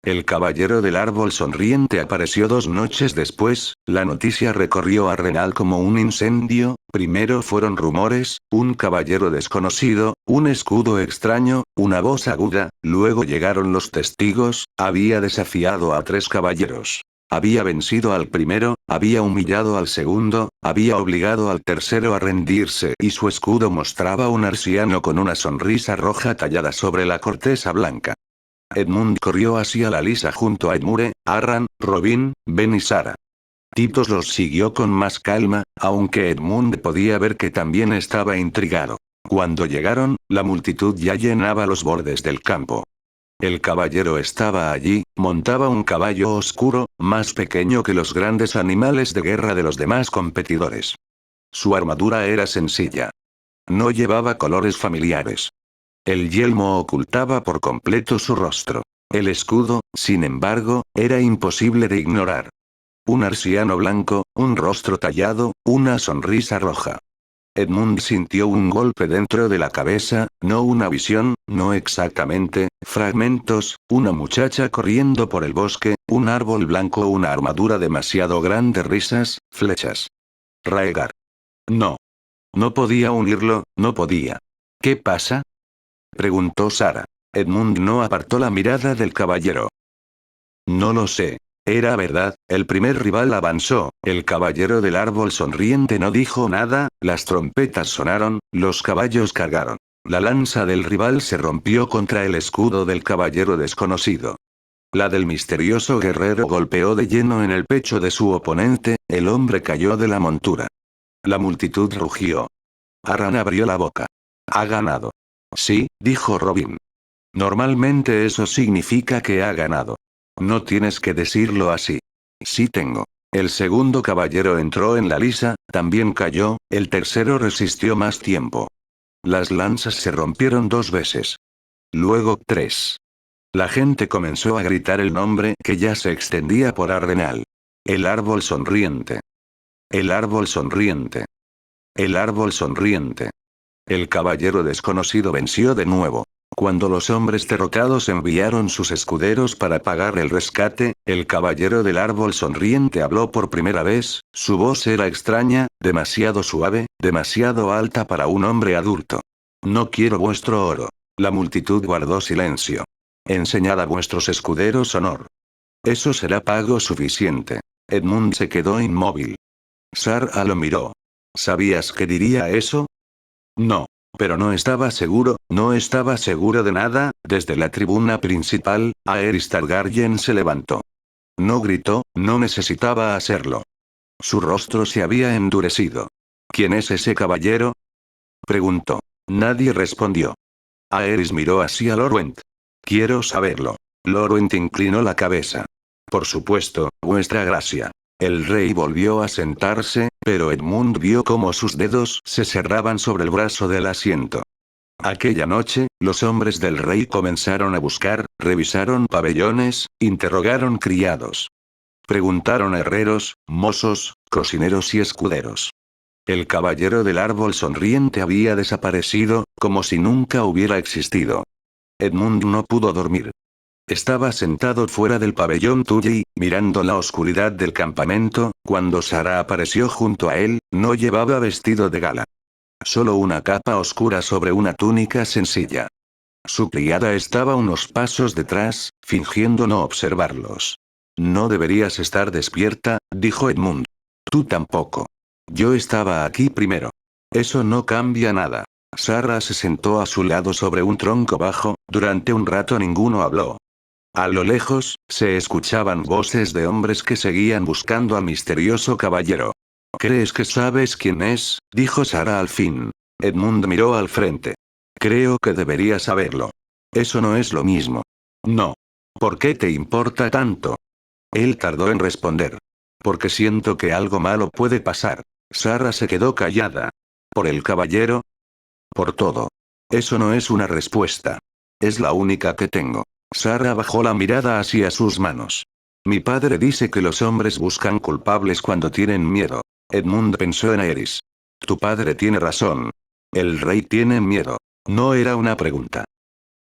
Speaker 1: El caballero del árbol sonriente apareció 2 noches después, la noticia recorrió a Renal como un incendio, primero fueron rumores, un caballero desconocido, un escudo extraño, una voz aguda, luego llegaron los testigos, había desafiado a 3 caballeros. Había vencido al primero, había humillado al segundo, había obligado al tercero a rendirse y su escudo mostraba un arciano con una sonrisa roja tallada sobre la corteza blanca. Edmund corrió hacia la lisa junto a Edmure, Arran, Robin, Ben y Sarah. Titus los siguió con más calma, aunque Edmund podía ver que también estaba intrigado. Cuando llegaron, la multitud ya llenaba los bordes del campo. El caballero estaba allí, montaba un caballo oscuro, más pequeño que los grandes animales de guerra de los demás competidores. Su armadura era sencilla. No llevaba colores familiares. El yelmo ocultaba por completo su rostro. El escudo, sin embargo, era imposible de ignorar. Un arciano blanco, un rostro tallado, una sonrisa roja. Edmund sintió un golpe dentro de la cabeza, no una visión, no exactamente, fragmentos, una muchacha corriendo por el bosque, un árbol blanco, una armadura demasiado grande, risas, flechas. Raegar. No. No podía unirlo, no podía. ¿Qué pasa? Preguntó Sarah. Edmund no apartó la mirada del caballero. No lo sé. Era verdad, el primer rival avanzó, el caballero del árbol sonriente no dijo nada, las trompetas sonaron, los caballos cargaron. La lanza del rival se rompió contra el escudo del caballero desconocido. La del misterioso guerrero golpeó de lleno en el pecho de su oponente, el hombre cayó de la montura. La multitud rugió. Arran abrió la boca. Ha ganado. Sí, dijo Robin. Normalmente eso significa que ha ganado. No tienes que decirlo así. Sí tengo. El segundo caballero entró en la lisa, también cayó, el tercero resistió más tiempo. Las lanzas se rompieron 2 veces. Luego 3. La gente comenzó a gritar el nombre que ya se extendía por Ardenal. El árbol sonriente. El árbol sonriente. El árbol sonriente. El caballero desconocido venció de nuevo. Cuando los hombres derrotados enviaron sus escuderos para pagar el rescate, el caballero del árbol sonriente habló por primera vez, su voz era extraña, demasiado suave, demasiado alta para un hombre adulto. No quiero vuestro oro. La multitud guardó silencio. Enseñad a vuestros escuderos honor. Eso será pago suficiente. Edmund se quedó inmóvil. Sarah lo miró. ¿Sabías que diría eso? No. Pero no estaba seguro de nada. Desde la tribuna principal, Aerys Targaryen se levantó. No gritó, no necesitaba hacerlo. Su rostro se había endurecido. ¿Quién es ese caballero? Preguntó. Nadie respondió. Aerys miró hacia Lorwent. Quiero saberlo. Lorwent inclinó la cabeza. Por supuesto, vuestra gracia. El rey volvió a sentarse, pero Edmund vio cómo sus dedos se cerraban sobre el brazo del asiento. Aquella noche, los hombres del rey comenzaron a buscar, revisaron pabellones, interrogaron criados. Preguntaron a herreros, mozos, cocineros y escuderos. El caballero del árbol sonriente había desaparecido, como si nunca hubiera existido. Edmund no pudo dormir. Estaba sentado fuera del pabellón Tully, mirando la oscuridad del campamento, cuando Sara apareció junto a él. No llevaba vestido de gala. Solo una capa oscura sobre una túnica sencilla. Su criada estaba unos pasos detrás, fingiendo no observarlos. No deberías estar despierta, dijo Edmund. Tú tampoco. Yo estaba aquí primero. Eso no cambia nada. Sara se sentó a su lado sobre un tronco bajo. Durante un rato ninguno habló. A lo lejos, se escuchaban voces de hombres que seguían buscando al misterioso caballero. ¿Crees que sabes quién es?, dijo Sara al fin. Edmund miró al frente. Creo que debería saberlo. Eso no es lo mismo. No. ¿Por qué te importa tanto? Él tardó en responder. Porque siento que algo malo puede pasar. Sara se quedó callada. ¿Por el caballero? Por todo. Eso no es una respuesta. Es la única que tengo. Sara bajó la mirada hacia sus manos. Mi padre dice que los hombres buscan culpables cuando tienen miedo. Edmund pensó en Aerys. Tu padre tiene razón. El rey tiene miedo. No era una pregunta.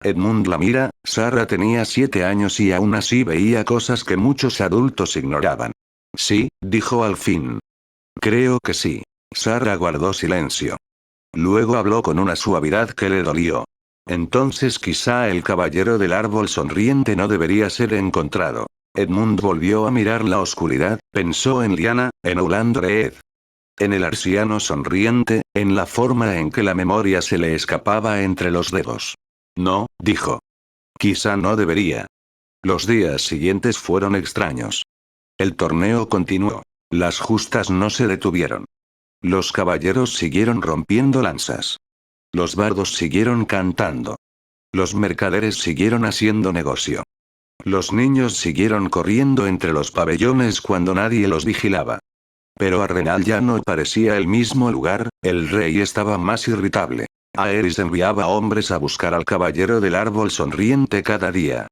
Speaker 1: Edmund la mira. Sara tenía 7 años y aún así veía cosas que muchos adultos ignoraban. Sí, dijo al fin. Creo que sí. Sara guardó silencio. Luego habló con una suavidad que le dolió. Entonces quizá el caballero del árbol sonriente no debería ser encontrado. Edmund volvió a mirar la oscuridad, pensó en Lyanna, en Ulandreed. En el arciano sonriente, en la forma en que la memoria se le escapaba entre los dedos. No, dijo. Quizá no debería. Los días siguientes fueron extraños. El torneo continuó. Las justas no se detuvieron. Los caballeros siguieron rompiendo lanzas. Los bardos siguieron cantando. Los mercaderes siguieron haciendo negocio. Los niños siguieron corriendo entre los pabellones cuando nadie los vigilaba. Pero Arenal ya no parecía el mismo lugar. El rey estaba más irritable. Aerys enviaba hombres a buscar al caballero del árbol sonriente cada día.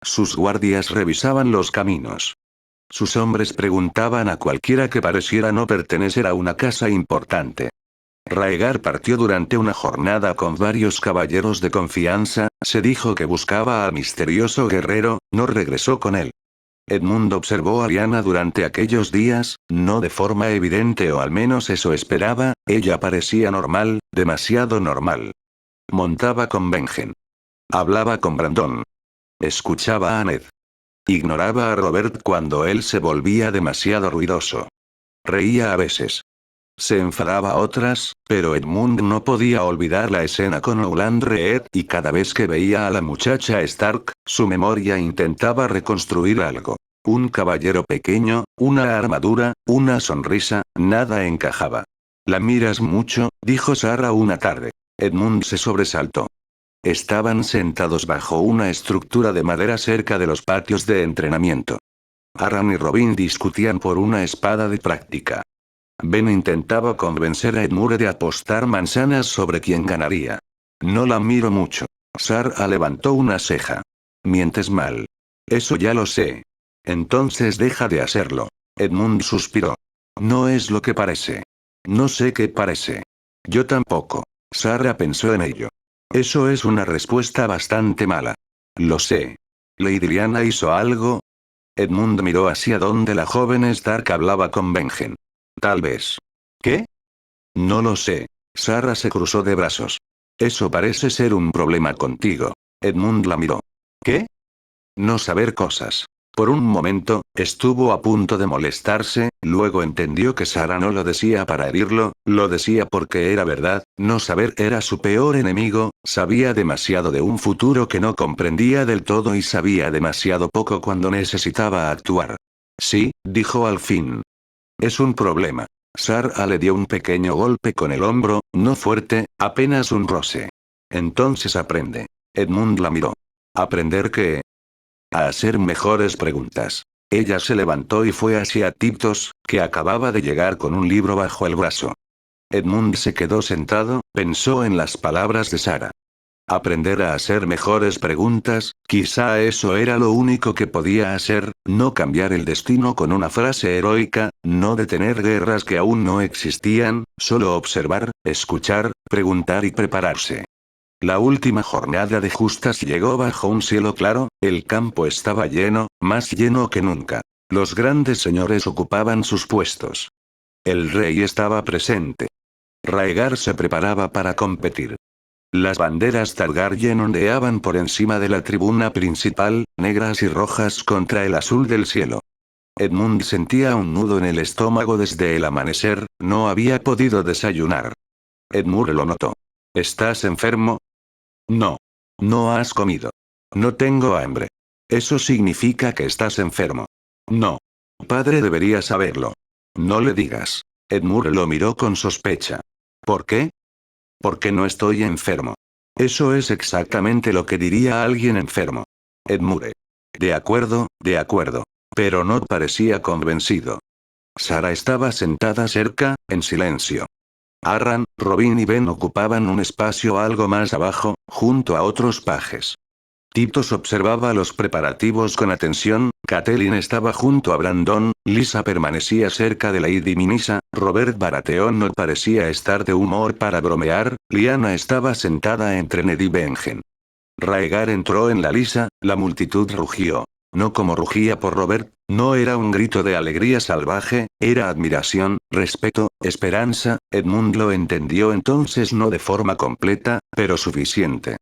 Speaker 1: Sus guardias revisaban los caminos. Sus hombres preguntaban a cualquiera que pareciera no pertenecer a una casa importante. Raegar partió durante una jornada con varios caballeros de confianza. Se dijo que buscaba al misterioso guerrero. No regresó con él. Edmund observó a Lyanna durante aquellos días, no de forma evidente o al menos eso esperaba. Ella parecía normal, demasiado normal. Montaba con Benjen. Hablaba con Brandon. Escuchaba a Ned. Ignoraba a Robert cuando él se volvía demasiado ruidoso. Reía a veces. Se enfadaba a otras, pero Edmund no podía olvidar la escena con Ulandreed y cada vez que veía a la muchacha Stark, su memoria intentaba reconstruir algo. Un caballero pequeño, una armadura, una sonrisa, nada encajaba. «La miras mucho», dijo Sara una tarde. Edmund se sobresaltó. Estaban sentados bajo una estructura de madera cerca de los patios de entrenamiento. Aram y Robin discutían por una espada de práctica. Ben intentaba convencer a Edmure de apostar manzanas sobre quién ganaría. No la miro mucho. Sara levantó una ceja. Mientes mal. Eso ya lo sé. Entonces deja de hacerlo. Edmund suspiró. No es lo que parece. No sé qué parece. Yo tampoco. Sara pensó en ello. Eso es una respuesta bastante mala. Lo sé. ¿Lady Lyanna hizo algo? Edmund miró hacia donde la joven Stark hablaba con Benjen. Tal vez. ¿Qué? No lo sé. Sara se cruzó de brazos. Eso parece ser un problema contigo. Edmund la miró. ¿Qué? No saber cosas. Por un momento, estuvo a punto de molestarse, luego entendió que Sara no lo decía para herirlo, lo decía porque era verdad. No saber era su peor enemigo. Sabía demasiado de un futuro que no comprendía del todo y sabía demasiado poco cuando necesitaba actuar. Sí, dijo al fin. Es un problema. Sara le dio un pequeño golpe con el hombro, no fuerte, apenas un roce. Entonces aprende. Edmund la miró. ¿Aprender qué? A hacer mejores preguntas. Ella se levantó y fue hacia Tiptos, que acababa de llegar con un libro bajo el brazo. Edmund se quedó sentado, pensó en las palabras de Sara. Aprender a hacer mejores preguntas, quizá eso era lo único que podía hacer, no cambiar el destino con una frase heroica, no detener guerras que aún no existían, solo observar, escuchar, preguntar y prepararse. La última jornada de justas llegó bajo un cielo claro, el campo estaba lleno, más lleno que nunca. Los grandes señores ocupaban sus puestos. El rey estaba presente. Raegar se preparaba para competir. Las banderas Targaryen ondeaban por encima de la tribuna principal, negras y rojas contra el azul del cielo. Edmund sentía un nudo en el estómago desde el amanecer, no había podido desayunar. Edmund lo notó. ¿Estás enfermo? No. No has comido. No tengo hambre. Eso significa que estás enfermo. No. Padre debería saberlo. No le digas. Edmund lo miró con sospecha. ¿Por qué? Porque no estoy enfermo. Eso es exactamente lo que diría alguien enfermo. Edmure. De acuerdo, de acuerdo. Pero no parecía convencido. Sara estaba sentada cerca, en silencio. Arran, Robin y Ben ocupaban un espacio algo más abajo, junto a otros pajes. Titus observaba los preparativos con atención, Catelyn estaba junto a Brandon, Lisa permanecía cerca de Lady Minisa, Robert Baratheon no parecía estar de humor para bromear, Lyanna estaba sentada entre Ned y Benjen. Raegar entró en la lisa, la multitud rugió. No como rugía por Robert, no era un grito de alegría salvaje, era admiración, respeto, esperanza, Edmund lo entendió entonces no de forma completa, pero suficiente.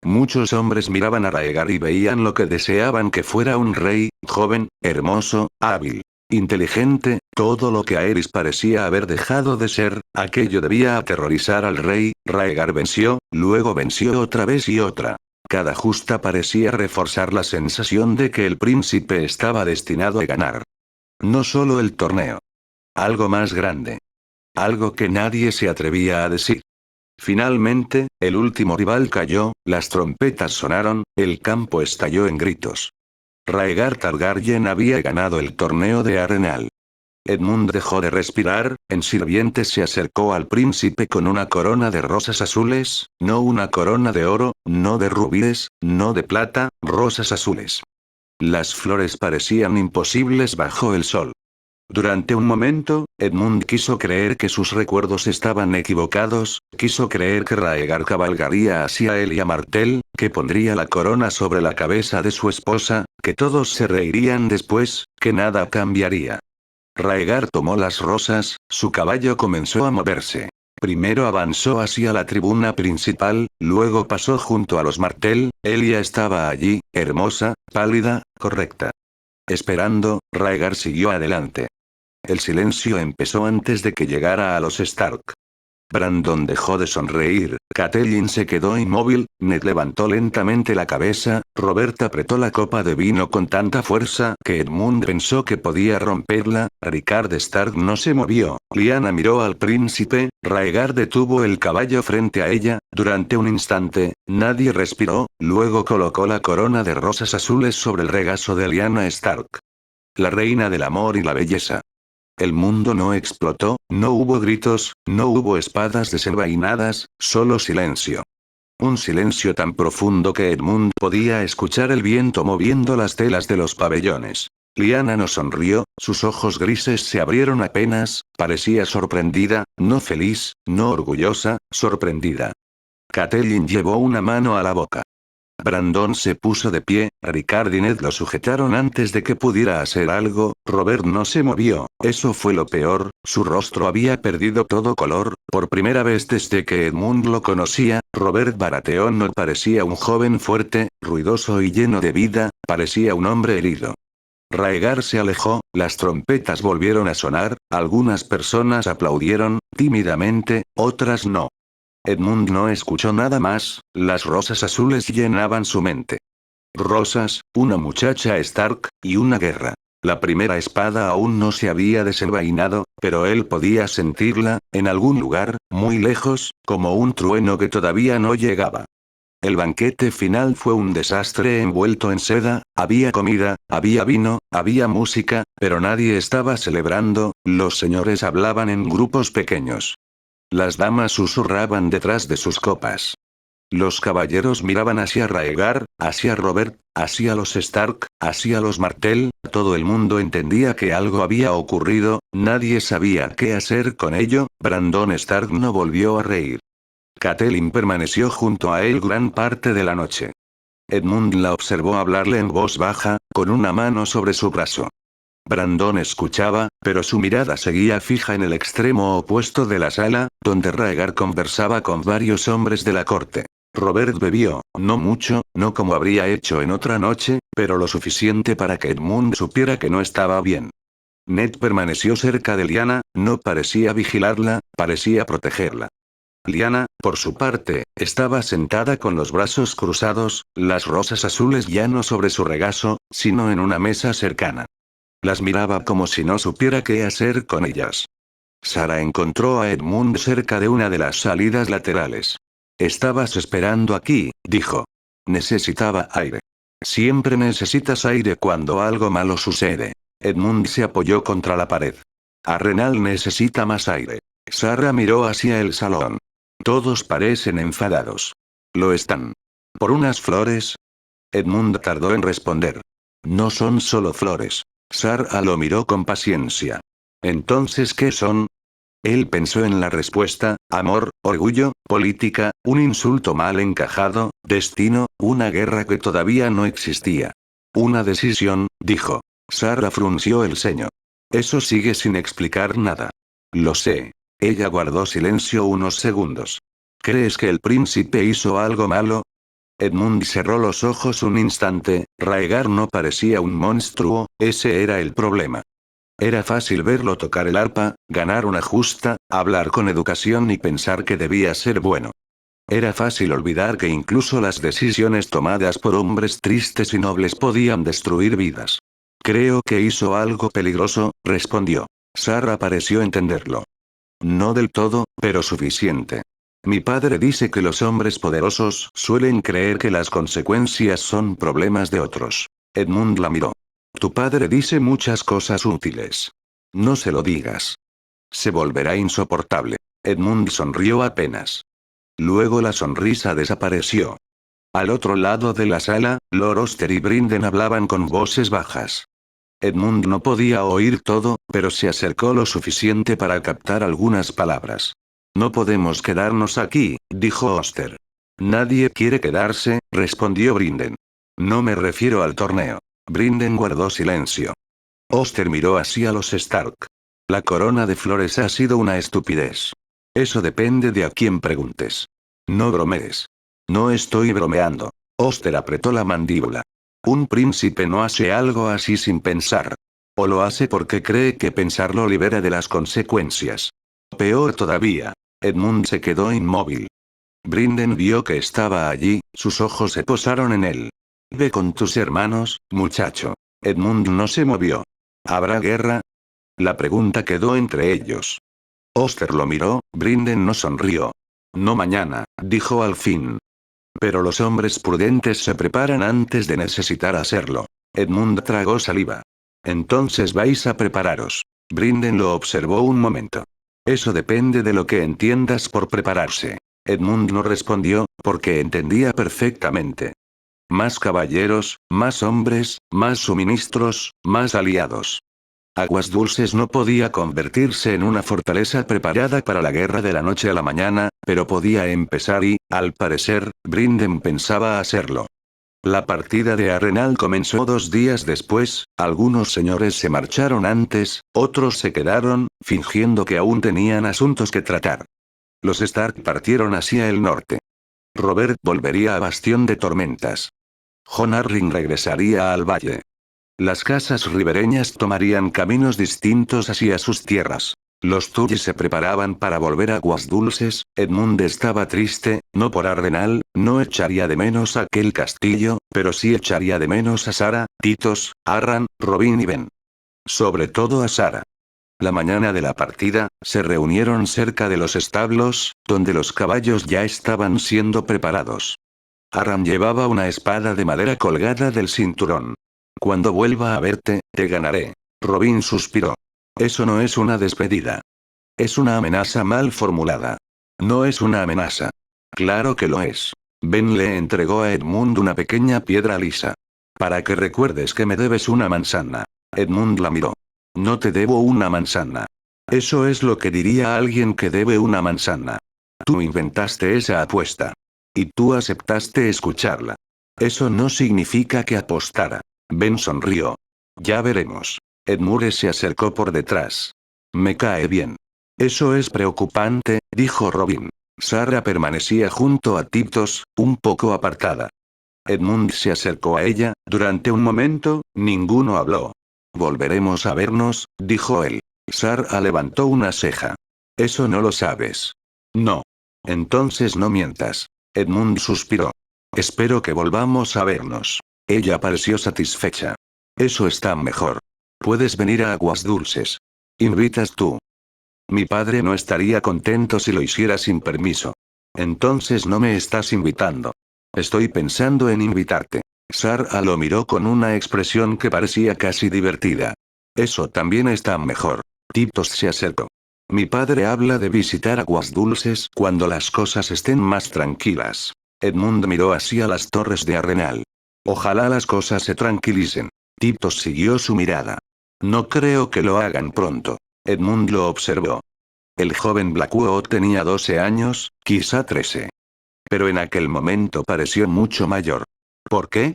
Speaker 1: Muchos hombres miraban a Raegar y veían lo que deseaban que fuera un rey, joven, hermoso, hábil, inteligente, todo lo que Aerys parecía haber dejado de ser, aquello debía aterrorizar al rey. Raegar venció, luego venció otra vez y otra. Cada justa parecía reforzar la sensación de que el príncipe estaba destinado a ganar. No solo el torneo. Algo más grande. Algo que nadie se atrevía a decir. Finalmente, el último rival cayó, las trompetas sonaron, el campo estalló en gritos. Raegar Targaryen había ganado el torneo de Arenal. Edmund dejó de respirar, en sirviente se acercó al príncipe con una corona de rosas azules, no una corona de oro, no de rubíes, no de plata, rosas azules. Las flores parecían imposibles bajo el sol. Durante un momento, Edmund quiso creer que sus recuerdos estaban equivocados, quiso creer que Raegar cabalgaría hacia Elia Martell, que pondría la corona sobre la cabeza de su esposa, que todos se reirían después, que nada cambiaría. Raegar tomó las rosas, su caballo comenzó a moverse. Primero avanzó hacia la tribuna principal, luego pasó junto a los Martell, Elia estaba allí, hermosa, pálida, correcta. Esperando, Raegar siguió adelante. El silencio empezó antes de que llegara a los Stark. Brandon dejó de sonreír, Catelyn se quedó inmóvil, Ned levantó lentamente la cabeza, Robert apretó la copa de vino con tanta fuerza que Edmund pensó que podía romperla, Rickard Stark no se movió, Lyanna miró al príncipe, Raegar detuvo el caballo frente a ella, durante un instante, nadie respiró, luego colocó la corona de rosas azules sobre el regazo de Lyanna Stark. La reina del amor y la belleza. El mundo no explotó, no hubo gritos, no hubo espadas desenvainadas, solo silencio. Un silencio tan profundo que Edmund podía escuchar el viento moviendo las telas de los pabellones. Lyanna no sonrió, sus ojos grises se abrieron apenas, parecía sorprendida, no feliz, no orgullosa, sorprendida. Catelyn llevó una mano a la boca. Brandon se puso de pie, Rickard y Ned lo sujetaron antes de que pudiera hacer algo, Robert no se movió, eso fue lo peor, su rostro había perdido todo color, por primera vez desde que Edmund lo conocía, Robert Baratheon no parecía un joven fuerte, ruidoso y lleno de vida, parecía un hombre herido. Raegar se alejó, las trompetas volvieron a sonar, algunas personas aplaudieron, tímidamente, otras no. Edmund no escuchó nada más, las rosas azules llenaban su mente. Rosas, una muchacha Stark, y una guerra. La primera espada aún no se había desenvainado, pero él podía sentirla, en algún lugar, muy lejos, como un trueno que todavía no llegaba. El banquete final fue un desastre envuelto en seda, había comida, había vino, había música, pero nadie estaba celebrando, los señores hablaban en grupos pequeños. Las damas susurraban detrás de sus copas. Los caballeros miraban hacia Raegar, hacia Robert, hacia los Stark, hacia los Martell, todo el mundo entendía que algo había ocurrido, nadie sabía qué hacer con ello, Brandon Stark no volvió a reír. Catelyn permaneció junto a él gran parte de la noche. Edmund la observó hablarle en voz baja, con una mano sobre su brazo. Brandon escuchaba, pero su mirada seguía fija en el extremo opuesto de la sala, donde Rhaegar conversaba con varios hombres de la corte. Robert bebió, no mucho, no como habría hecho en otra noche, pero lo suficiente para que Edmund supiera que no estaba bien. Ned permaneció cerca de Lyanna, no parecía vigilarla, parecía protegerla. Lyanna, por su parte, estaba sentada con los brazos cruzados, las rosas azules ya no sobre su regazo, sino en una mesa cercana. Las miraba como si no supiera qué hacer con ellas. Sara encontró a Edmund cerca de una de las salidas laterales. «Estabas esperando aquí», dijo. «Necesitaba aire. Siempre necesitas aire cuando algo malo sucede». Edmund se apoyó contra la pared. «Arenal necesita más aire». Sara miró hacia el salón. «Todos parecen enfadados». «Lo están». «¿Por unas flores?» Edmund tardó en responder. «No son solo flores». Sara lo miró con paciencia. «¿Entonces qué son?» Él pensó en la respuesta: amor, orgullo, política, un insulto mal encajado, destino, una guerra que todavía no existía. «Una decisión», dijo. Sara frunció el ceño. «Eso sigue sin explicar nada». «Lo sé». Ella guardó silencio unos segundos. «¿Crees que el príncipe hizo algo malo?» Edmund cerró los ojos un instante. Rhaegar no parecía un monstruo, ese era el problema. Era fácil verlo tocar el arpa, ganar una justa, hablar con educación y pensar que debía ser bueno. Era fácil olvidar que incluso las decisiones tomadas por hombres tristes y nobles podían destruir vidas. «Creo que hizo algo peligroso», respondió. Sara pareció entenderlo. «No del todo, pero suficiente. Mi padre dice que los hombres poderosos suelen creer que las consecuencias son problemas de otros». Edmund la miró. «Tu padre dice muchas cosas útiles. No se lo digas. Se volverá insoportable». Edmund sonrió apenas. Luego la sonrisa desapareció. Al otro lado de la sala, Lord Oster y Brinden hablaban con voces bajas. Edmund no podía oír todo, pero se acercó lo suficiente para captar algunas palabras. «No podemos quedarnos aquí», dijo Oster. «Nadie quiere quedarse», respondió Brinden. «No me refiero al torneo». Brinden guardó silencio. Oster miró hacia los Stark. «La corona de flores ha sido una estupidez. Eso depende de a quién preguntes. No bromees». «No estoy bromeando». Oster apretó la mandíbula. «Un príncipe no hace algo así sin pensar. O lo hace porque cree que pensarlo libera de las consecuencias. Peor todavía». Edmund se quedó inmóvil. Brinden vio que estaba allí, sus ojos se posaron en él. «Ve con tus hermanos, muchacho». Edmund no se movió. «¿Habrá guerra?» La pregunta quedó entre ellos. Oster lo miró, Brinden no sonrió. «No mañana», dijo al fin. «Pero los hombres prudentes se preparan antes de necesitar hacerlo». Edmund tragó saliva. «Entonces vais a prepararos». Brinden lo observó un momento. «Eso depende de lo que entiendas por prepararse». Edmund no respondió, porque entendía perfectamente. Más caballeros, más hombres, más suministros, más aliados. Aguas Dulces no podía convertirse en una fortaleza preparada para la guerra de la noche a la mañana, pero podía empezar y, al parecer, Brinden pensaba hacerlo. La partida de Arenal comenzó 2 días después, algunos señores se marcharon antes, otros se quedaron, fingiendo que aún tenían asuntos que tratar. Los Stark partieron hacia el norte. Robert volvería a Bastión de Tormentas. Jon Arryn regresaría al valle. Las casas ribereñas tomarían caminos distintos hacia sus tierras. Los Tully se preparaban para volver a Aguas Dulces. Edmund estaba triste, no por Arenal, no echaría de menos aquel castillo, pero sí echaría de menos a Sara, Titos, Arran, Robin y Ben. Sobre todo a Sara. La mañana de la partida, se reunieron cerca de los establos, donde los caballos ya estaban siendo preparados. Arran llevaba una espada de madera colgada del cinturón. «Cuando vuelva a verte, te ganaré». Robin suspiró. «Eso no es una despedida. Es una amenaza mal formulada». «No es una amenaza». «Claro que lo es». Ben le entregó a Edmund una pequeña piedra lisa. «Para que recuerdes que me debes una manzana». Edmund la miró. «No te debo una manzana». «Eso es lo que diría alguien que debe una manzana». Tú inventaste esa apuesta. Y tú aceptaste escucharla. Eso no significa que apostara. Ben sonrió. Ya veremos. Edmure se acercó por detrás. Me cae bien. Eso es preocupante, dijo Robin. Sarah permanecía junto a Tiptos, un poco apartada. Edmund se acercó a ella, durante un momento, ninguno habló. Volveremos a vernos, dijo él. Sarah levantó una ceja. Eso no lo sabes. No. Entonces no mientas. Edmund suspiró. Espero que volvamos a vernos. Ella pareció satisfecha. Eso está mejor. Puedes venir a Aguas Dulces. Invitas tú. Mi padre no estaría contento si lo hiciera sin permiso. Entonces no me estás invitando. Estoy pensando en invitarte. Sarah lo miró con una expresión que parecía casi divertida. Eso también está mejor. Tiptos se acercó. Mi padre habla de visitar Aguas Dulces cuando las cosas estén más tranquilas. Edmund miró hacia las torres de Arenal. Ojalá las cosas se tranquilicen. Tiptos siguió su mirada. No creo que lo hagan pronto. Edmund lo observó. El joven Blackwood tenía 12 años, quizá 13. Pero en aquel momento pareció mucho mayor. ¿Por qué?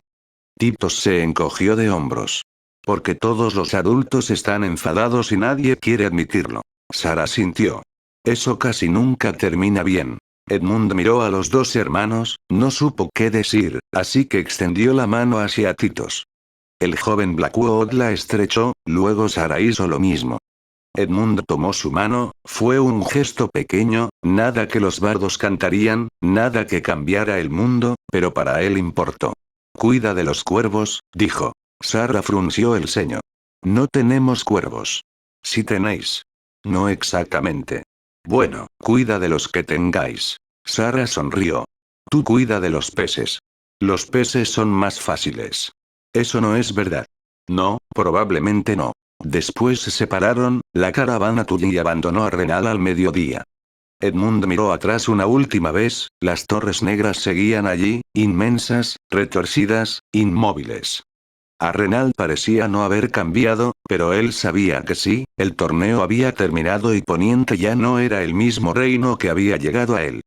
Speaker 1: Tiptos se encogió de hombros. Porque todos los adultos están enfadados y nadie quiere admitirlo. Sarah sintió. Eso casi nunca termina bien. Edmund miró a los dos hermanos, no supo qué decir, así que extendió la mano hacia Tiptos. El joven Blackwood la estrechó, luego Sarah hizo lo mismo. Edmund tomó su mano, fue un gesto pequeño, nada que los bardos cantarían, nada que cambiara el mundo, pero para él importó. Cuida de los cuervos, dijo. Sarah frunció el ceño. No tenemos cuervos. Sí tenéis. No exactamente. Bueno, cuida de los que tengáis. Sarah sonrió. Tú cuida de los peces. Los peces son más fáciles. Eso no es verdad. No, probablemente no. Después se separaron, la caravana Tully abandonó Arenal al mediodía. Edmund miró atrás una última vez, las torres negras seguían allí, inmensas, retorcidas, inmóviles. Arenal parecía no haber cambiado, pero él sabía que sí, el torneo había terminado y Poniente ya no era el mismo reino que había llegado a él.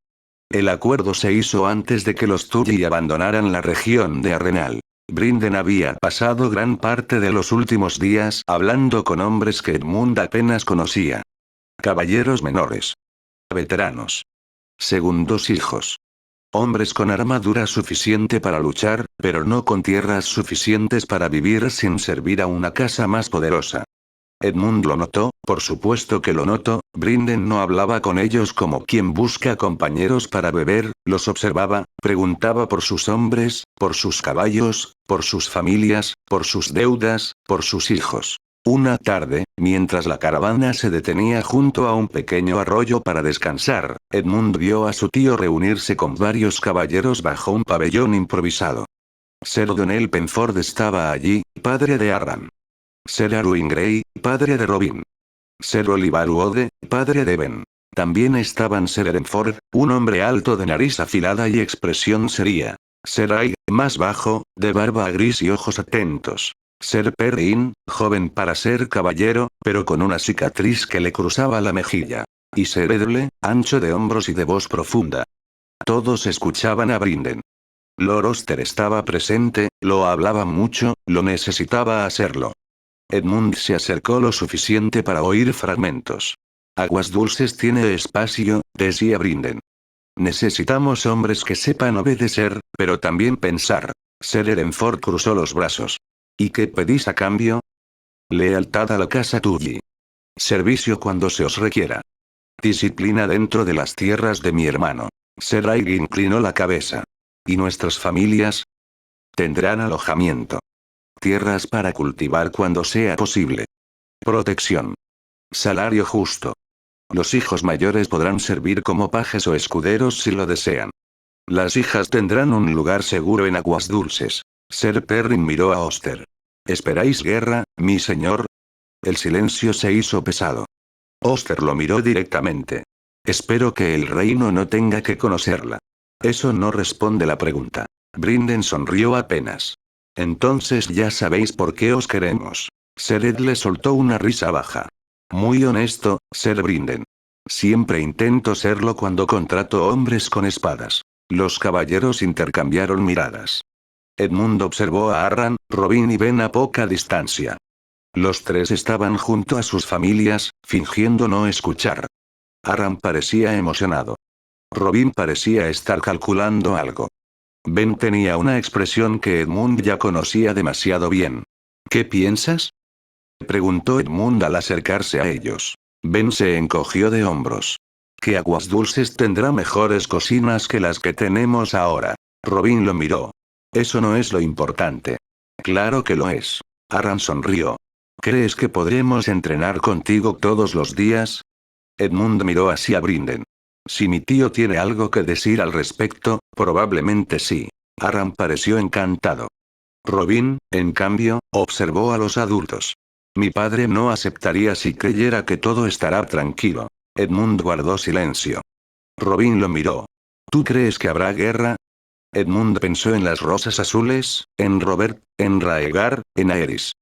Speaker 1: El acuerdo se hizo antes de que los Tully abandonaran la región de Arenal. Brinden había pasado gran parte de los últimos días hablando con hombres que Edmund apenas conocía. Caballeros menores. Veteranos. Segundos hijos. Hombres con armadura suficiente para luchar, pero no con tierras suficientes para vivir sin servir a una casa más poderosa. Edmund lo notó, por supuesto que lo notó, Brinden no hablaba con ellos como quien busca compañeros para beber, los observaba, preguntaba por sus hombres, por sus caballos, por sus familias, por sus deudas, por sus hijos. Una tarde, mientras la caravana se detenía junto a un pequeño arroyo para descansar, Edmund vio a su tío reunirse con varios caballeros bajo un pabellón improvisado. Sir Donnell Penford estaba allí, padre de Arran. Sir Arwin Grey, padre de Robin. Sir Oliver Wood, padre de Ben. También estaban Sir Erenford, un hombre alto de nariz afilada y expresión seria. Sir Ay, más bajo, de barba gris y ojos atentos. Sir Perrin, joven para ser caballero, pero con una cicatriz que le cruzaba la mejilla. Y Sir Edle, ancho de hombros y de voz profunda. Todos escuchaban a Brinden. Lord Oster estaba presente, lo hablaba mucho, lo necesitaba hacerlo. Edmund se acercó lo suficiente para oír fragmentos. Aguas Dulces tiene espacio, decía Brinden. Necesitamos hombres que sepan obedecer, pero también pensar. Sir Erenford cruzó los brazos. ¿Y qué pedís a cambio? Lealtad a la casa Tully. Servicio cuando se os requiera. Disciplina dentro de las tierras de mi hermano. Sir Aig inclinó la cabeza. ¿Y nuestras familias? Tendrán alojamiento. Tierras para cultivar cuando sea posible. Protección. Salario justo. Los hijos mayores podrán servir como pajes o escuderos si lo desean. Las hijas tendrán un lugar seguro en Aguas Dulces. Sir Perrin miró a Oster. ¿Esperáis guerra, mi señor? El silencio se hizo pesado. Oster lo miró directamente. Espero que el reino no tenga que conocerla. Eso no responde la pregunta. Brinden sonrió apenas. Entonces ya sabéis por qué os queremos. Sir Ed le soltó una risa baja. Muy honesto, Sir Brinden. Siempre intento serlo cuando contrato hombres con espadas. Los caballeros intercambiaron miradas. Edmund observó a Arran, Robin y Ben a poca distancia. Los tres estaban junto a sus familias, fingiendo no escuchar. Arran parecía emocionado. Robin parecía estar calculando algo. Ben tenía una expresión que Edmund ya conocía demasiado bien. ¿Qué piensas?, preguntó Edmund al acercarse a ellos. Ben se encogió de hombros. ¿Qué Aguas Dulces tendrá mejores cocinas que las que tenemos ahora? Robin lo miró. Eso no es lo importante. Claro que lo es. Arran sonrió. ¿Crees que podremos entrenar contigo todos los días? Edmund miró hacia Brinden. Si mi tío tiene algo que decir al respecto, probablemente sí. Arran pareció encantado. Robin, en cambio, observó a los adultos. Mi padre no aceptaría si creyera que todo estará tranquilo. Edmund guardó silencio. Robin lo miró. ¿Tú crees que habrá guerra? Edmund pensó en las rosas azules, en Robert, en Raegar, en Aerys.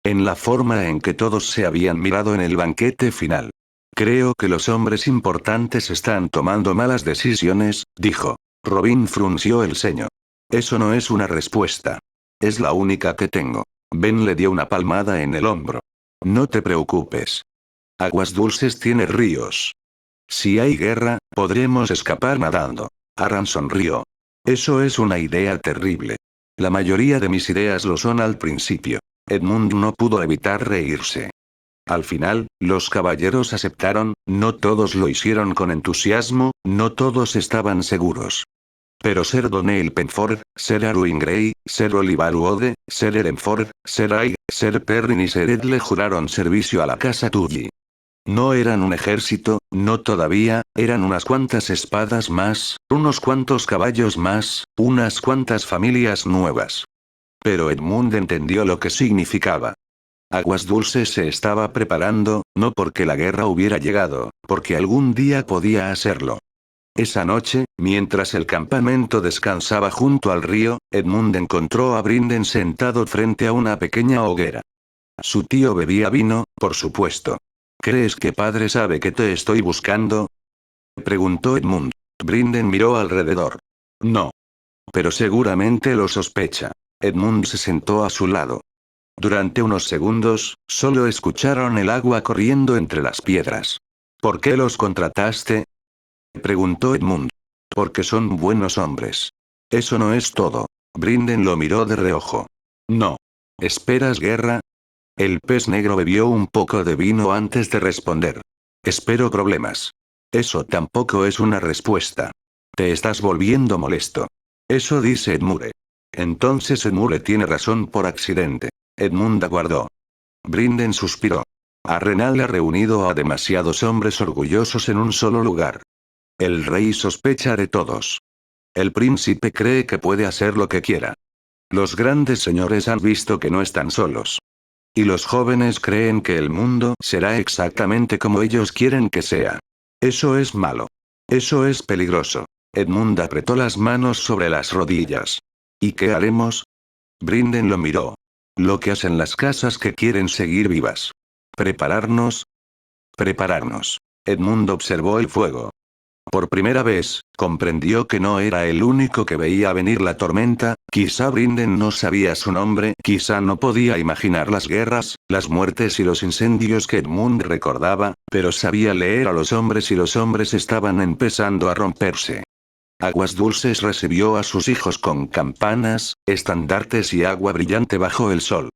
Speaker 1: En la forma en que todos se habían mirado en el banquete final. Creo que los hombres importantes están tomando malas decisiones, dijo. Robin frunció el ceño. Eso no es una respuesta. Es la única que tengo. Ben le dio una palmada en el hombro. No te preocupes. Aguas Dulces tiene ríos. Si hay guerra, podremos escapar nadando. Arran sonrió. Eso es una idea terrible. La mayoría de mis ideas lo son al principio. Edmund no pudo evitar reírse. Al final, los caballeros aceptaron, no todos lo hicieron con entusiasmo, no todos estaban seguros. Pero Ser Donnell Penford, Ser Arwyn Grey, Ser Oliver Wood, Ser Erenford, Ser Aig, Ser Perrin y Ser Ed le juraron servicio a la casa Tully. No eran un ejército, no todavía, eran unas cuantas espadas más, unos cuantos caballos más, unas cuantas familias nuevas. Pero Edmund entendió lo que significaba. Aguas Dulces se estaba preparando, no porque la guerra hubiera llegado, porque algún día podía hacerlo. Esa noche, mientras el campamento descansaba junto al río, Edmund encontró a Brinden sentado frente a una pequeña hoguera. Su tío bebía vino, por supuesto. ¿Crees que padre sabe que te estoy buscando?, preguntó Edmund. Brinden miró alrededor. No. Pero seguramente lo sospecha. Edmund se sentó a su lado. Durante unos segundos, solo escucharon el agua corriendo entre las piedras. ¿Por qué los contrataste?, preguntó Edmund. Porque son buenos hombres. Eso no es todo. Brinden lo miró de reojo. No. ¿Esperas guerra? El pez negro bebió un poco de vino antes de responder. Espero problemas. Eso tampoco es una respuesta. Te estás volviendo molesto. Eso dice Edmure. Entonces Edmure tiene razón por accidente. Edmund aguardó. Brinden suspiró. Arrenal ha reunido a demasiados hombres orgullosos en un solo lugar. El rey sospecha de todos. El príncipe cree que puede hacer lo que quiera. Los grandes señores han visto que no están solos. Y los jóvenes creen que el mundo será exactamente como ellos quieren que sea. Eso es malo. Eso es peligroso. Edmund apretó las manos sobre las rodillas. ¿Y qué haremos? Brinden lo miró. Lo que hacen las casas que quieren seguir vivas. ¿Prepararnos? Prepararnos. Edmund observó el fuego. Por primera vez, comprendió que no era el único que veía venir la tormenta, quizá Brinden no sabía su nombre, quizá no podía imaginar las guerras, las muertes y los incendios que Edmund recordaba, pero sabía leer a los hombres y los hombres estaban empezando a romperse. Aguas Dulces recibió a sus hijos con campanas, estandartes y agua brillante bajo el sol.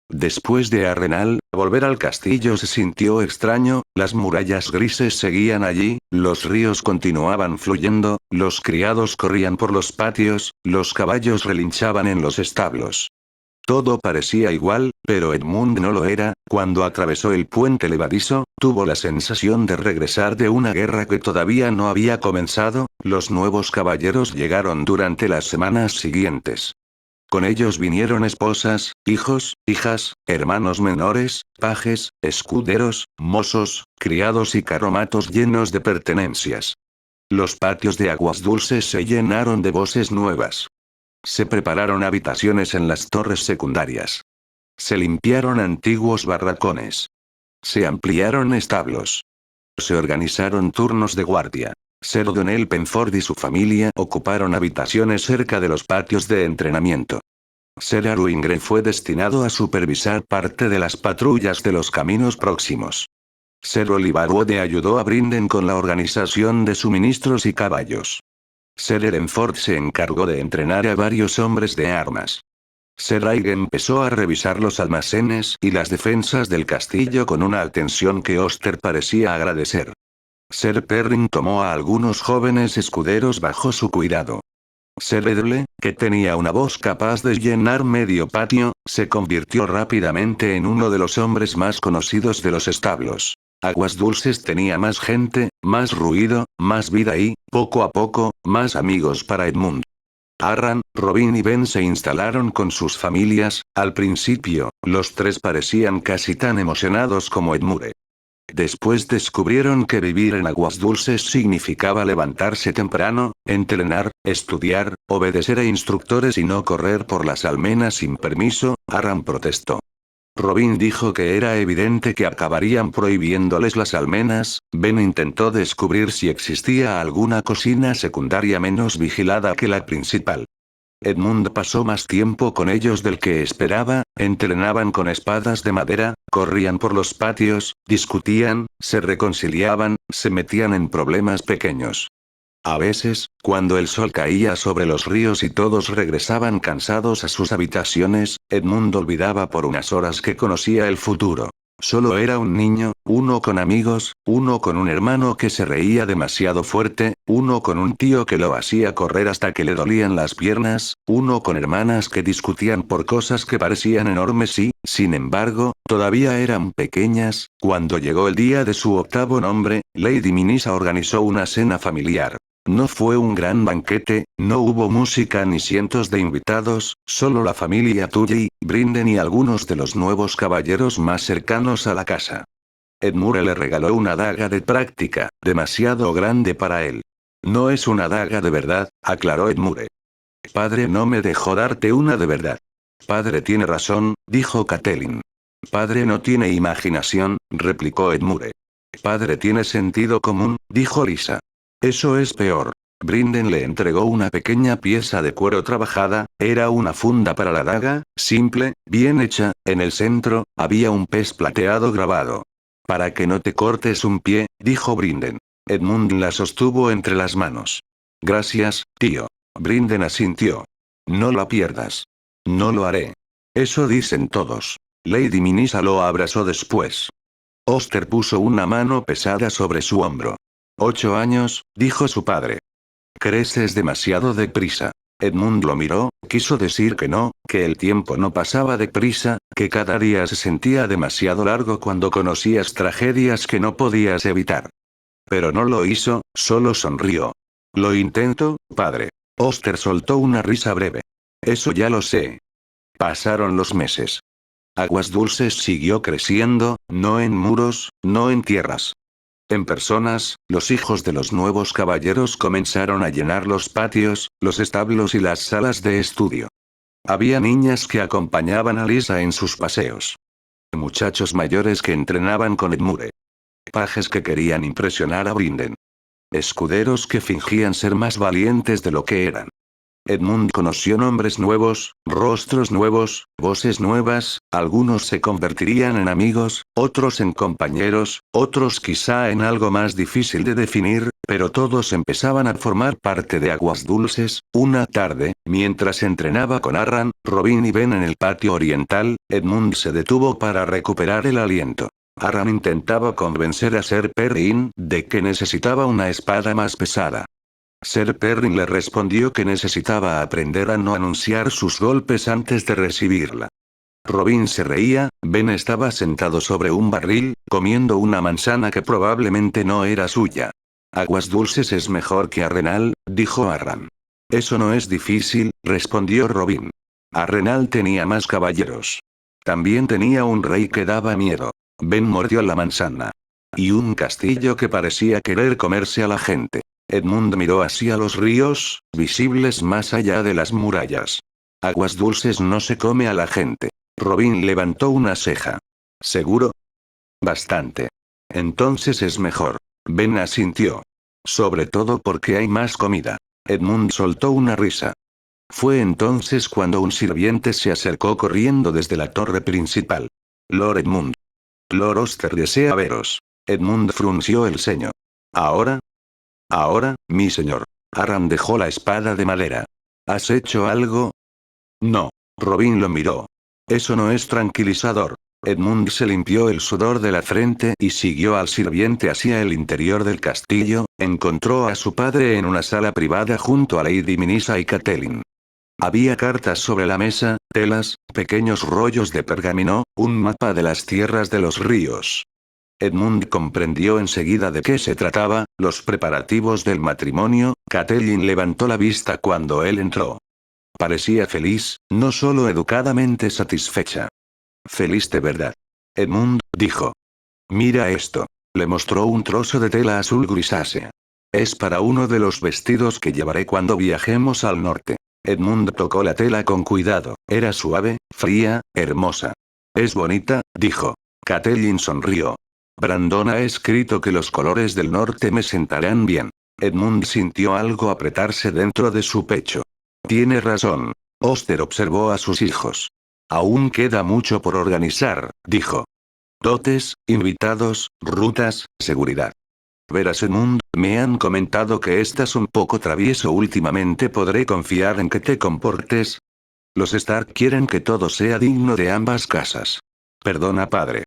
Speaker 1: Después de Arrenal, volver al castillo se sintió extraño, las murallas grises seguían allí, los ríos continuaban fluyendo, los criados corrían por los patios, los caballos relinchaban en los establos. Todo parecía igual, pero Edmund no lo era. Cuando atravesó el puente levadizo, tuvo la sensación de regresar de una guerra que todavía no había comenzado. Los nuevos caballeros llegaron durante las semanas siguientes. Con ellos vinieron esposas, hijos, hijas, hermanos menores, pajes, escuderos, mozos, criados y carromatos llenos de pertenencias. Los patios de Aguas Dulces se llenaron de voces nuevas. Se prepararon habitaciones en las torres secundarias. Se limpiaron antiguos barracones. Se ampliaron establos. Se organizaron turnos de guardia. Sir Donnell Penford y su familia ocuparon habitaciones cerca de los patios de entrenamiento. Sir Arwin Grey fue destinado a supervisar parte de las patrullas de los caminos próximos. Sir Oliver Wood ayudó a Brinden con la organización de suministros y caballos. Sir Erenford se encargó de entrenar a varios hombres de armas. Sir Aig empezó a revisar los almacenes y las defensas del castillo con una atención que Oster parecía agradecer. Sir Perrin tomó a algunos jóvenes escuderos bajo su cuidado. Sir Edle, que tenía una voz capaz de llenar medio patio, se convirtió rápidamente en uno de los hombres más conocidos de los establos. Aguas Dulces tenía más gente, más ruido, más vida y, poco a poco, más amigos para Edmund. Arran, Robin y Ben se instalaron con sus familias. Al principio, los tres parecían casi tan emocionados como Edmure. Después descubrieron que vivir en Aguas Dulces significaba levantarse temprano, entrenar, estudiar, obedecer a instructores y no correr por las almenas sin permiso. Arran protestó. Robin dijo que era evidente que acabarían prohibiéndoles las almenas. Ben intentó descubrir si existía alguna cocina secundaria menos vigilada que la principal. Edmund pasó más tiempo con ellos del que esperaba. Entrenaban con espadas de madera, corrían por los patios, discutían, se reconciliaban, se metían en problemas pequeños. A veces, cuando el sol caía sobre los ríos y todos regresaban cansados a sus habitaciones, Edmund olvidaba por unas horas que conocía el futuro. Solo era un niño, uno con amigos, uno con un hermano que se reía demasiado fuerte, uno con un tío que lo hacía correr hasta que le dolían las piernas, uno con hermanas que discutían por cosas que parecían enormes y, sin embargo, todavía eran pequeñas. Cuando llegó el día de su octavo nombre, Lady Minisa organizó una cena familiar. No fue un gran banquete, no hubo música ni cientos de invitados, solo la familia Tully, Brinden y algunos de los nuevos caballeros más cercanos a la casa. Edmure le regaló una daga de práctica, demasiado grande para él. No es una daga de verdad, aclaró Edmure. Padre no me dejó darte una de verdad. Padre tiene razón, dijo Catelyn. Padre no tiene imaginación, replicó Edmure. Padre tiene sentido común, dijo Lisa. Eso es peor. Brinden le entregó una pequeña pieza de cuero trabajada. Era una funda para la daga, simple, bien hecha. En el centro, había un pez plateado grabado. Para que no te cortes un pie, dijo Brinden. Edmund la sostuvo entre las manos. Gracias, tío. Brinden asintió. No la pierdas. No lo haré. Eso dicen todos. Lady Minisa lo abrazó después. Oster puso una mano pesada sobre su hombro. 8 años, dijo su padre. Creces demasiado deprisa. Edmund lo miró, quiso decir que no, que el tiempo no pasaba deprisa, que cada día se sentía demasiado largo cuando conocías tragedias que no podías evitar. Pero no lo hizo, solo sonrió. Lo intento, padre. Oster soltó una risa breve. Eso ya lo sé. Pasaron los meses. Aguas Dulces siguió creciendo, no en muros, no en tierras. En personas, los hijos de los nuevos caballeros comenzaron a llenar los patios, los establos y las salas de estudio. Había niñas que acompañaban a Lisa en sus paseos. Muchachos mayores que entrenaban con Edmure. Pajes que querían impresionar a Brinden. Escuderos que fingían ser más valientes de lo que eran. Edmund conoció nombres nuevos, rostros nuevos, voces nuevas. Algunos se convertirían en amigos, otros en compañeros, otros quizá en algo más difícil de definir, pero todos empezaban a formar parte de Aguas Dulces. Una tarde, mientras entrenaba con Arran, Robin y Ben en el patio oriental, Edmund se detuvo para recuperar el aliento. Arran intentaba convencer a Sir Perrin de que necesitaba una espada más pesada. Sir Perrin le respondió que necesitaba aprender a no anunciar sus golpes antes de recibirla. Robin se reía. Ben estaba sentado sobre un barril, comiendo una manzana que probablemente no era suya. Aguas Dulces es mejor que Arenal, dijo Arran. Eso no es difícil, respondió Robin. Arenal tenía más caballeros. También tenía un rey que daba miedo. Ben mordió la manzana. Y un castillo que parecía querer comerse a la gente. Edmund miró hacia los ríos, visibles más allá de las murallas. Aguas Dulces no se come a la gente. Robin levantó una ceja. ¿Seguro? Bastante. Entonces es mejor. Ben asintió. Sobre todo porque hay más comida. Edmund soltó una risa. Fue entonces cuando un sirviente se acercó corriendo desde la torre principal. Lord Edmund. Lord Oster desea veros. Edmund frunció el ceño. ¿Ahora? Ahora, mi señor. Aram dejó la espada de madera. ¿Has hecho algo? No. Robin lo miró. Eso no es tranquilizador. Edmund se limpió el sudor de la frente y siguió al sirviente hacia el interior del castillo. Encontró a su padre en una sala privada junto a Lady Minisa y Catelyn. Había cartas sobre la mesa, telas, pequeños rollos de pergamino, un mapa de las tierras de los ríos. Edmund comprendió enseguida de qué se trataba, los preparativos del matrimonio. Catelyn levantó la vista cuando él entró. Parecía feliz, no solo educadamente satisfecha. Feliz de verdad. Edmund, dijo. Mira esto. Le mostró un trozo de tela azul grisácea. Es para uno de los vestidos que llevaré cuando viajemos al norte. Edmund tocó la tela con cuidado. Era suave, fría, hermosa. Es bonita, dijo. Catelyn sonrió. Brandon ha escrito que los colores del norte me sentarán bien. Edmund sintió algo apretarse dentro de su pecho. Tiene razón. Oster observó a sus hijos. Aún queda mucho por organizar, dijo. Dotes, invitados, rutas, seguridad. Verás Edmund, me han comentado que estás un poco travieso últimamente. ¿Podré confiar en que te comportes? Los Stark quieren que todo sea digno de ambas casas. Perdona, padre.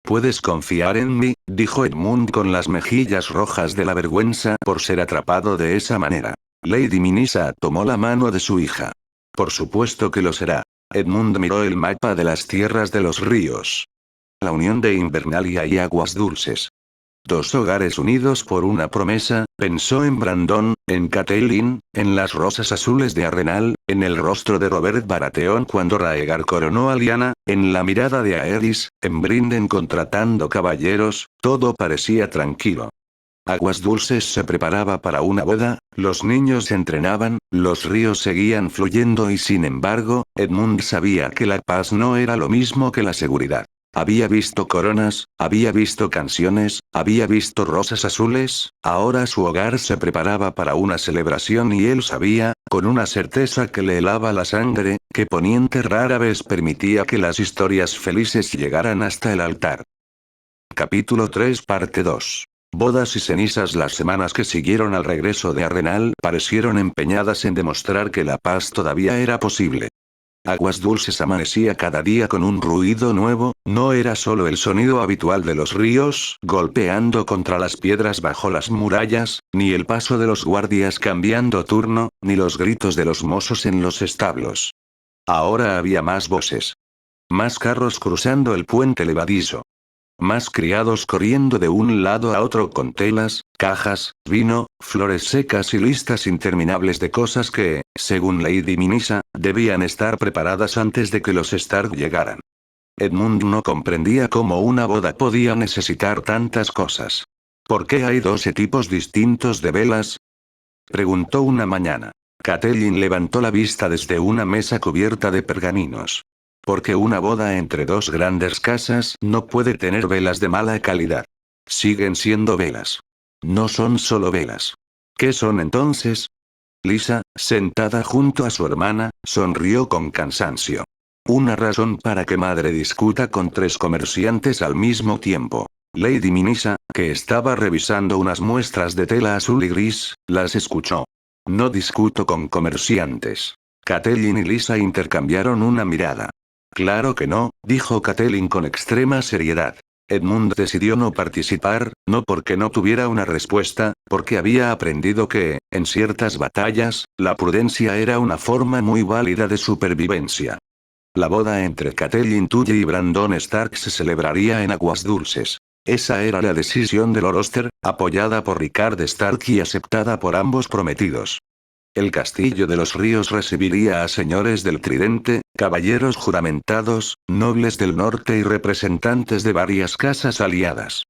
Speaker 1: Puedes confiar en mí, dijo Edmund con las mejillas rojas de la vergüenza por ser atrapado de esa manera. Lady Minisa tomó la mano de su hija. Por supuesto que lo será. Edmund miró el mapa de las tierras de los ríos. La unión de Invernalia y Aguas Dulces. Dos hogares unidos por una promesa. Pensó en Brandon, en Catelyn, en las rosas azules de Arenal, en el rostro de Robert Baratheon cuando Raegar coronó a Lyanna, en la mirada de Aerys, en Brinden contratando caballeros. Todo parecía tranquilo. Aguas Dulces se preparaba para una boda, los niños se entrenaban, los ríos seguían fluyendo y sin embargo, Edmund sabía que la paz no era lo mismo que la seguridad. Había visto coronas, había visto canciones, había visto rosas azules. Ahora su hogar se preparaba para una celebración y él sabía, con una certeza que le helaba la sangre, que Poniente rara vez permitía que las historias felices llegaran hasta el altar. Capítulo 3 Parte 2. Bodas y cenizas. Las semanas que siguieron al regreso de Arenal parecieron empeñadas en demostrar que la paz todavía era posible. Aguas Dulces amanecía cada día con un ruido nuevo. No era solo el sonido habitual de los ríos golpeando contra las piedras bajo las murallas, ni el paso de los guardias cambiando turno, ni los gritos de los mozos en los establos. Ahora había más voces. Más carros cruzando el puente levadizo. Más criados corriendo de un lado a otro con telas, cajas, vino, flores secas y listas interminables de cosas que, según Lady Minisa, debían estar preparadas antes de que los Stark llegaran. Edmund no comprendía cómo una boda podía necesitar tantas cosas. ¿Por qué hay 12 tipos distintos de velas? Preguntó una mañana. Catelyn levantó la vista desde una mesa cubierta de pergaminos. Porque una boda entre dos grandes casas no puede tener velas de mala calidad. Siguen siendo velas. No son solo velas. ¿Qué son entonces? Lisa, sentada junto a su hermana, sonrió con cansancio. Una razón para que madre discuta con 3 comerciantes al mismo tiempo. Lady Minisa, que estaba revisando unas muestras de tela azul y gris, las escuchó. No discuto con comerciantes. Catelyn y Lisa intercambiaron una mirada. Claro que no, dijo Catelyn con extrema seriedad. Edmund decidió no participar, no porque no tuviera una respuesta, porque había aprendido que, en ciertas batallas, la prudencia era una forma muy válida de supervivencia. La boda entre Catelyn Tully y Brandon Stark se celebraría en Aguas Dulces. Esa era la decisión de Lord Oster, apoyada por Rickard Stark y aceptada por ambos prometidos. El castillo de los ríos recibiría a señores del Tridente, caballeros juramentados, nobles del norte y representantes de varias casas aliadas.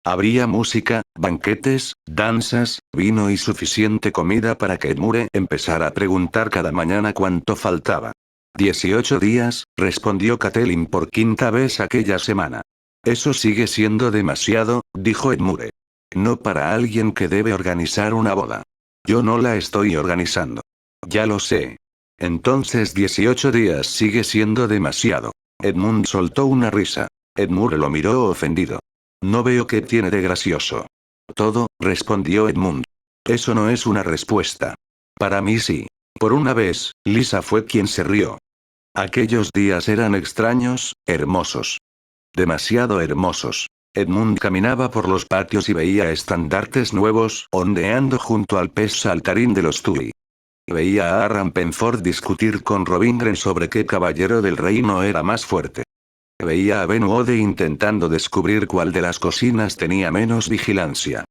Speaker 1: Habría música, banquetes, danzas, vino y suficiente comida para que Edmure empezara a preguntar cada mañana cuánto faltaba. 18 días, respondió Catelyn por 5ª vez aquella semana. Eso sigue siendo demasiado, dijo Edmure. No para alguien que debe organizar una boda. Yo no la estoy organizando. Ya lo sé. Entonces 18 días sigue siendo demasiado. Edmund soltó una risa. Edmure lo miró ofendido. No veo qué tiene de gracioso. Todo, respondió Edmund. Eso no es una respuesta. Para mí sí. Por una vez, Lisa fue quien se rió. Aquellos días eran extraños, hermosos. Demasiado hermosos. Edmund caminaba por los patios y veía estandartes nuevos ondeando junto al pez saltarín de los Tui. Veía a Aram Penford discutir con Robingren sobre qué caballero del reino era más fuerte. Veía a Ben Ode intentando descubrir cuál de las cocinas tenía menos vigilancia.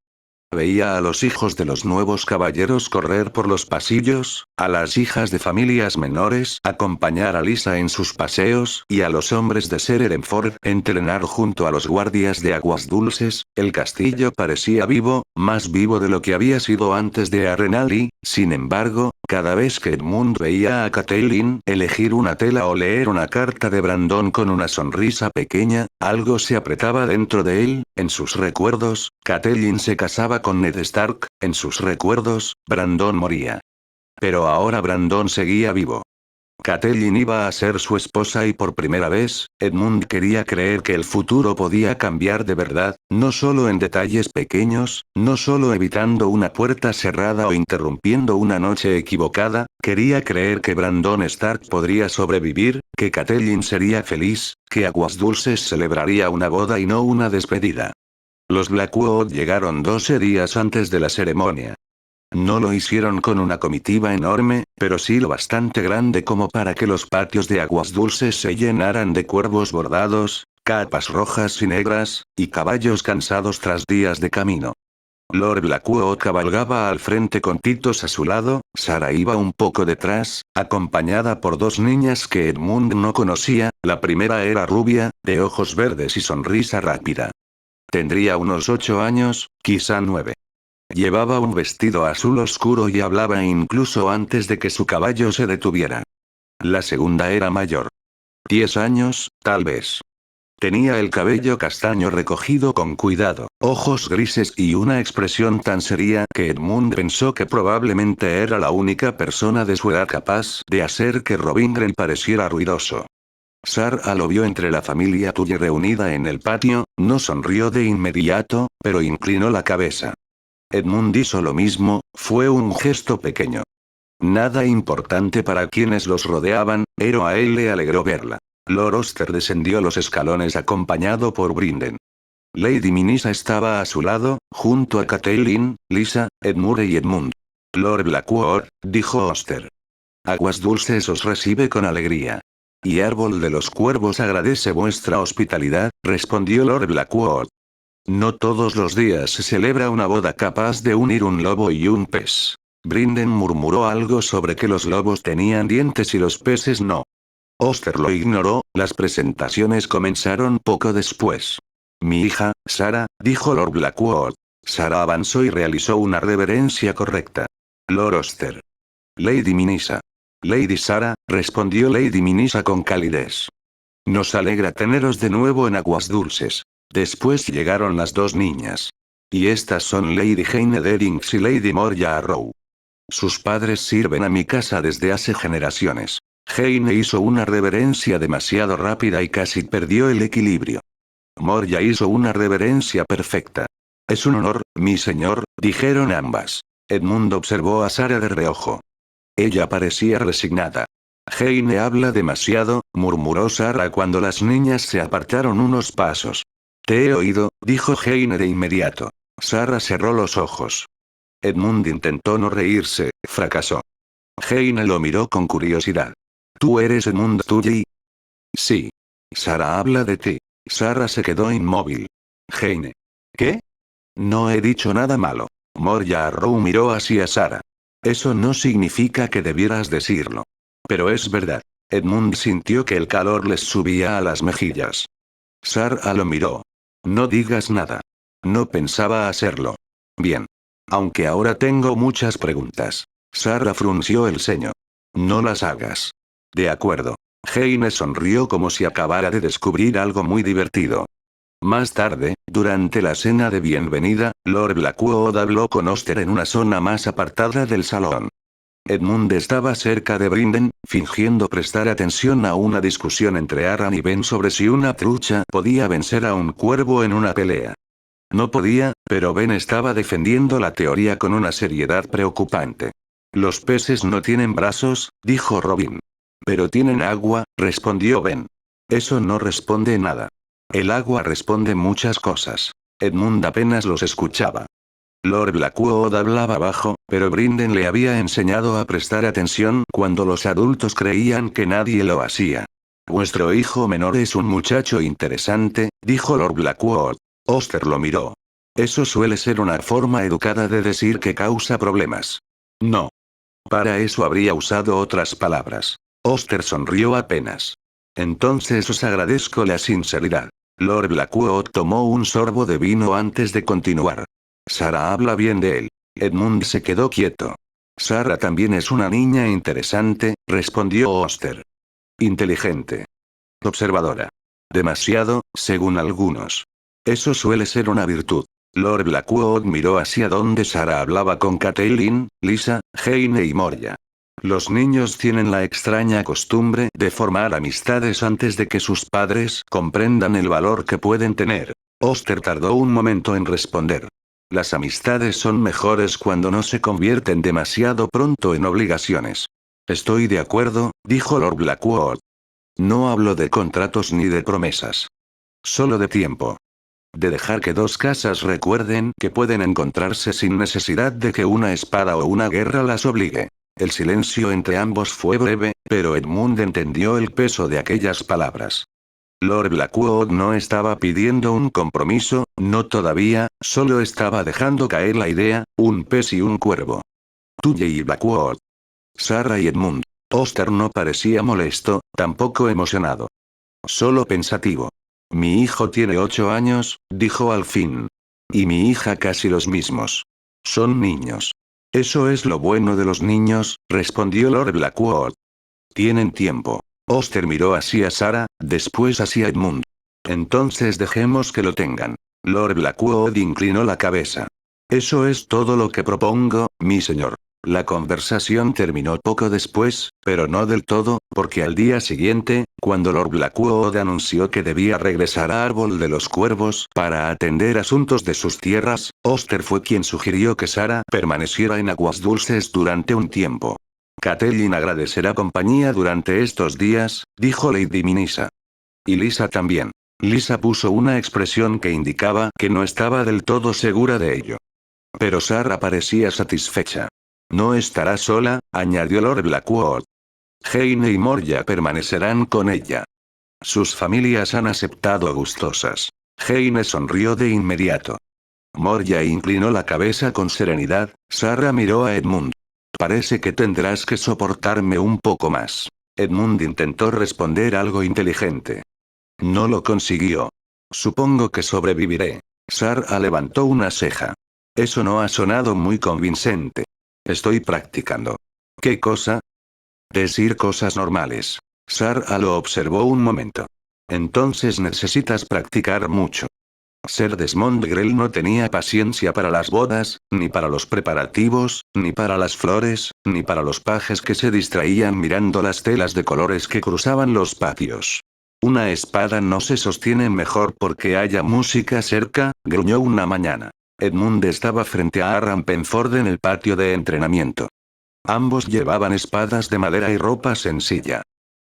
Speaker 1: Veía a los hijos de los nuevos caballeros correr por los pasillos, a las hijas de familias menores acompañar a Lisa en sus paseos y a los hombres de Ser Erenford entrenar junto a los guardias de Aguas Dulces. El castillo parecía vivo, más vivo de lo que había sido antes de Arenal y, sin embargo, cada vez que Edmund veía a Catelyn elegir una tela o leer una carta de Brandon con una sonrisa pequeña, algo se apretaba dentro de él. En sus recuerdos, Catelyn se casaba con Ned Stark, en sus recuerdos, Brandon moría. Pero ahora Brandon seguía vivo. Catelyn iba a ser su esposa y por primera vez, Edmund quería creer que el futuro podía cambiar de verdad, no solo en detalles pequeños, no solo evitando una puerta cerrada o interrumpiendo una noche equivocada, quería creer que Brandon Stark podría sobrevivir, que Catelyn sería feliz, que Aguas Dulces celebraría una boda y no una despedida. Los Blackwood llegaron 12 días antes de la ceremonia. No lo hicieron con una comitiva enorme, pero sí lo bastante grande como para que los patios de Aguas Dulces se llenaran de cuervos bordados, capas rojas y negras, y caballos cansados tras días de camino. Lord Blackwood cabalgaba al frente con Titos a su lado, Sara iba un poco detrás, acompañada por dos niñas que Edmund no conocía, la primera era rubia, de ojos verdes y sonrisa rápida. Tendría unos 8 años, quizá 9. Llevaba un vestido azul oscuro y hablaba incluso antes de que su caballo se detuviera. La segunda era mayor. 10 años, tal vez. Tenía el cabello castaño recogido con cuidado, ojos grises y una expresión tan seria que Edmund pensó que probablemente era la única persona de su edad capaz de hacer que Robingren pareciera ruidoso. Sara lo vio entre la familia Tully reunida en el patio, no sonrió de inmediato, pero inclinó la cabeza. Edmund hizo lo mismo, fue un gesto pequeño. Nada importante para quienes los rodeaban, pero a él le alegró verla. Lord Oster descendió los escalones acompañado por Brinden. Lady Minisa estaba a su lado, junto a Catelyn, Lisa, Edmure y Edmund. Lord Blackwood, dijo Oster. Aguas Dulces os recibe con alegría. Y Árbol de los Cuervos agradece vuestra hospitalidad, respondió Lord Blackwood. No todos los días se celebra una boda capaz de unir un lobo y un pez. Brinden murmuró algo sobre que los lobos tenían dientes y los peces no. Oster lo ignoró, las presentaciones comenzaron poco después. Mi hija, Sara, dijo Lord Blackwood. Sara avanzó y realizó una reverencia correcta. Lord Oster. Lady Minisa. Lady Sara, respondió Lady Minisa con calidez. Nos alegra teneros de nuevo en Aguas Dulces. Después llegaron las dos niñas. Y estas son Lady Jane Derrings y Lady Moria Arrow. Sus padres sirven a mi casa desde hace generaciones. Jane hizo una reverencia demasiado rápida y casi perdió el equilibrio. Moria hizo una reverencia perfecta. Es un honor, mi señor, dijeron ambas. Edmund observó a Sara de reojo. Ella parecía resignada. Jane habla demasiado, murmuró Sara cuando las niñas se apartaron unos pasos. Te he oído, dijo Jane de inmediato. Sara cerró los ojos. Edmund intentó no reírse, fracasó. Jane lo miró con curiosidad. ¿Tú eres Edmund Tully? Sí. Sara habla de ti. Sara se quedó inmóvil. Jane. ¿Qué? No he dicho nada malo. Moria Arrow miró hacia Sara. Eso no significa que debieras decirlo. Pero es verdad. Edmund sintió que el calor les subía a las mejillas. Sara lo miró. No digas nada. No pensaba hacerlo. Bien. Aunque ahora tengo muchas preguntas. Sara frunció el ceño. No las hagas. De acuerdo. Jane sonrió como si acabara de descubrir algo muy divertido. Más tarde, durante la cena de bienvenida, Lord Blackwood habló con Oster en una zona más apartada del salón. Edmund estaba cerca de Brinden, fingiendo prestar atención a una discusión entre Aran y Ben sobre si una trucha podía vencer a un cuervo en una pelea. No podía, pero Ben estaba defendiendo la teoría con una seriedad preocupante. Los peces no tienen brazos, dijo Robin. Pero tienen agua, respondió Ben. Eso no responde nada. El agua responde muchas cosas. Edmund apenas los escuchaba. Lord Blackwood hablaba bajo, pero Brinden le había enseñado a prestar atención cuando los adultos creían que nadie lo hacía. Vuestro hijo menor es un muchacho interesante, dijo Lord Blackwood. Oster lo miró. Eso suele ser una forma educada de decir que causa problemas. No. Para eso habría usado otras palabras. Oster sonrió apenas. Entonces os agradezco la sinceridad. Lord Blackwood tomó un sorbo de vino antes de continuar. Sarah habla bien de él. Edmund se quedó quieto. Sarah también es una niña interesante, respondió Oster. Inteligente. Observadora. Demasiado, según algunos. Eso suele ser una virtud. Lord Blackwood miró hacia donde Sarah hablaba con Catelyn, Lisa, Heine y Moria. Los niños tienen la extraña costumbre de formar amistades antes de que sus padres comprendan el valor que pueden tener. Oster tardó un momento en responder. Las amistades son mejores cuando no se convierten demasiado pronto en obligaciones. Estoy de acuerdo, dijo Lord Blackwood. No hablo de contratos ni de promesas. Solo de tiempo. De dejar que dos casas recuerden que pueden encontrarse sin necesidad de que una espada o una guerra las obligue. El silencio entre ambos fue breve, pero Edmund entendió el peso de aquellas palabras. Lord Blackwood no estaba pidiendo un compromiso, no todavía, solo estaba dejando caer la idea, un pez y un cuervo. Tuye y Blackwood. Sarah y Edmund. Oster no parecía molesto, tampoco emocionado. Solo pensativo. Mi hijo tiene 8 años, dijo al fin. Y mi hija casi los mismos. Son niños. Eso es lo bueno de los niños, respondió Lord Blackwood. Tienen tiempo. Oster miró hacia Sarah, después hacia Edmund. Entonces dejemos que lo tengan. Lord Blackwood inclinó la cabeza. Eso es todo lo que propongo, mi señor. La conversación terminó poco después, pero no del todo, porque al día siguiente, cuando Lord Blackwood anunció que debía regresar a Árbol de los Cuervos para atender asuntos de sus tierras, Oster fue quien sugirió que Sarah permaneciera en Aguas Dulces durante un tiempo. Catelyn agradecerá compañía durante estos días, dijo Lady Minisa. Y Lisa también. Lisa puso una expresión que indicaba que no estaba del todo segura de ello. Pero Sarah parecía satisfecha. No estará sola, añadió Lord Blackwood. Heine y Moria permanecerán con ella. Sus familias han aceptado gustosas. Heine sonrió de inmediato. Moria inclinó la cabeza con serenidad. Sarah miró a Edmund. Parece que tendrás que soportarme un poco más. Edmund intentó responder algo inteligente. No lo consiguió. Supongo que sobreviviré. Sarah levantó una ceja. Eso no ha sonado muy convincente. Estoy practicando. ¿Qué cosa? Decir cosas normales. Sarah lo observó un momento. Entonces necesitas practicar mucho. Ser Desmond Grell no tenía paciencia para las bodas, ni para los preparativos, ni para las flores, ni para los pajes que se distraían mirando las telas de colores que cruzaban los patios. Una espada no se sostiene mejor porque haya música cerca, gruñó una mañana. Edmund estaba frente a Aram Penford en el patio de entrenamiento. Ambos llevaban espadas de madera y ropa sencilla.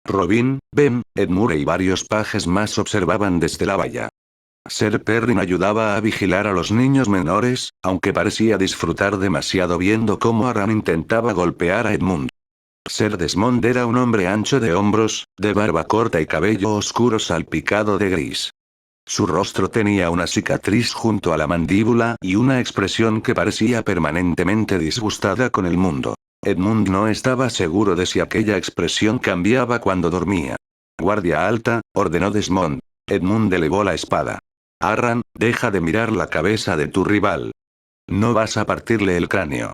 Speaker 1: Robin, Ben, Edmure y varios pajes más observaban desde la valla. Ser Perrin ayudaba a vigilar a los niños menores, aunque parecía disfrutar demasiado viendo cómo Aram intentaba golpear a Edmund. Ser Desmond era un hombre ancho de hombros, de barba corta y cabello oscuro salpicado de gris. Su rostro tenía una cicatriz junto a la mandíbula y una expresión que parecía permanentemente disgustada con el mundo. Edmund no estaba seguro de si aquella expresión cambiaba cuando dormía. Guardia alta, ordenó Desmond. Edmund elevó la espada. Aram, deja de mirar la cabeza de tu rival. No vas a partirle el cráneo.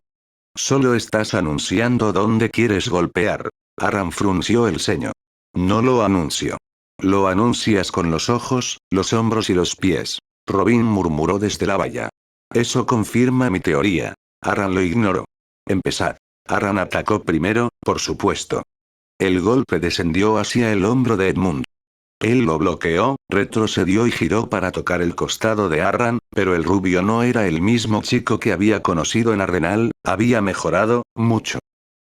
Speaker 1: Solo estás anunciando dónde quieres golpear. Aram frunció el ceño. No lo anuncio. Lo anuncias con los ojos, los hombros y los pies. Robin murmuró desde la valla. Eso confirma mi teoría. Aran lo ignoró. Empezad. Aran atacó primero, por supuesto. El golpe descendió hacia el hombro de Edmund. Él lo bloqueó, retrocedió y giró para tocar el costado de Arran, pero el rubio no era el mismo chico que había conocido en Arenal, había mejorado, mucho.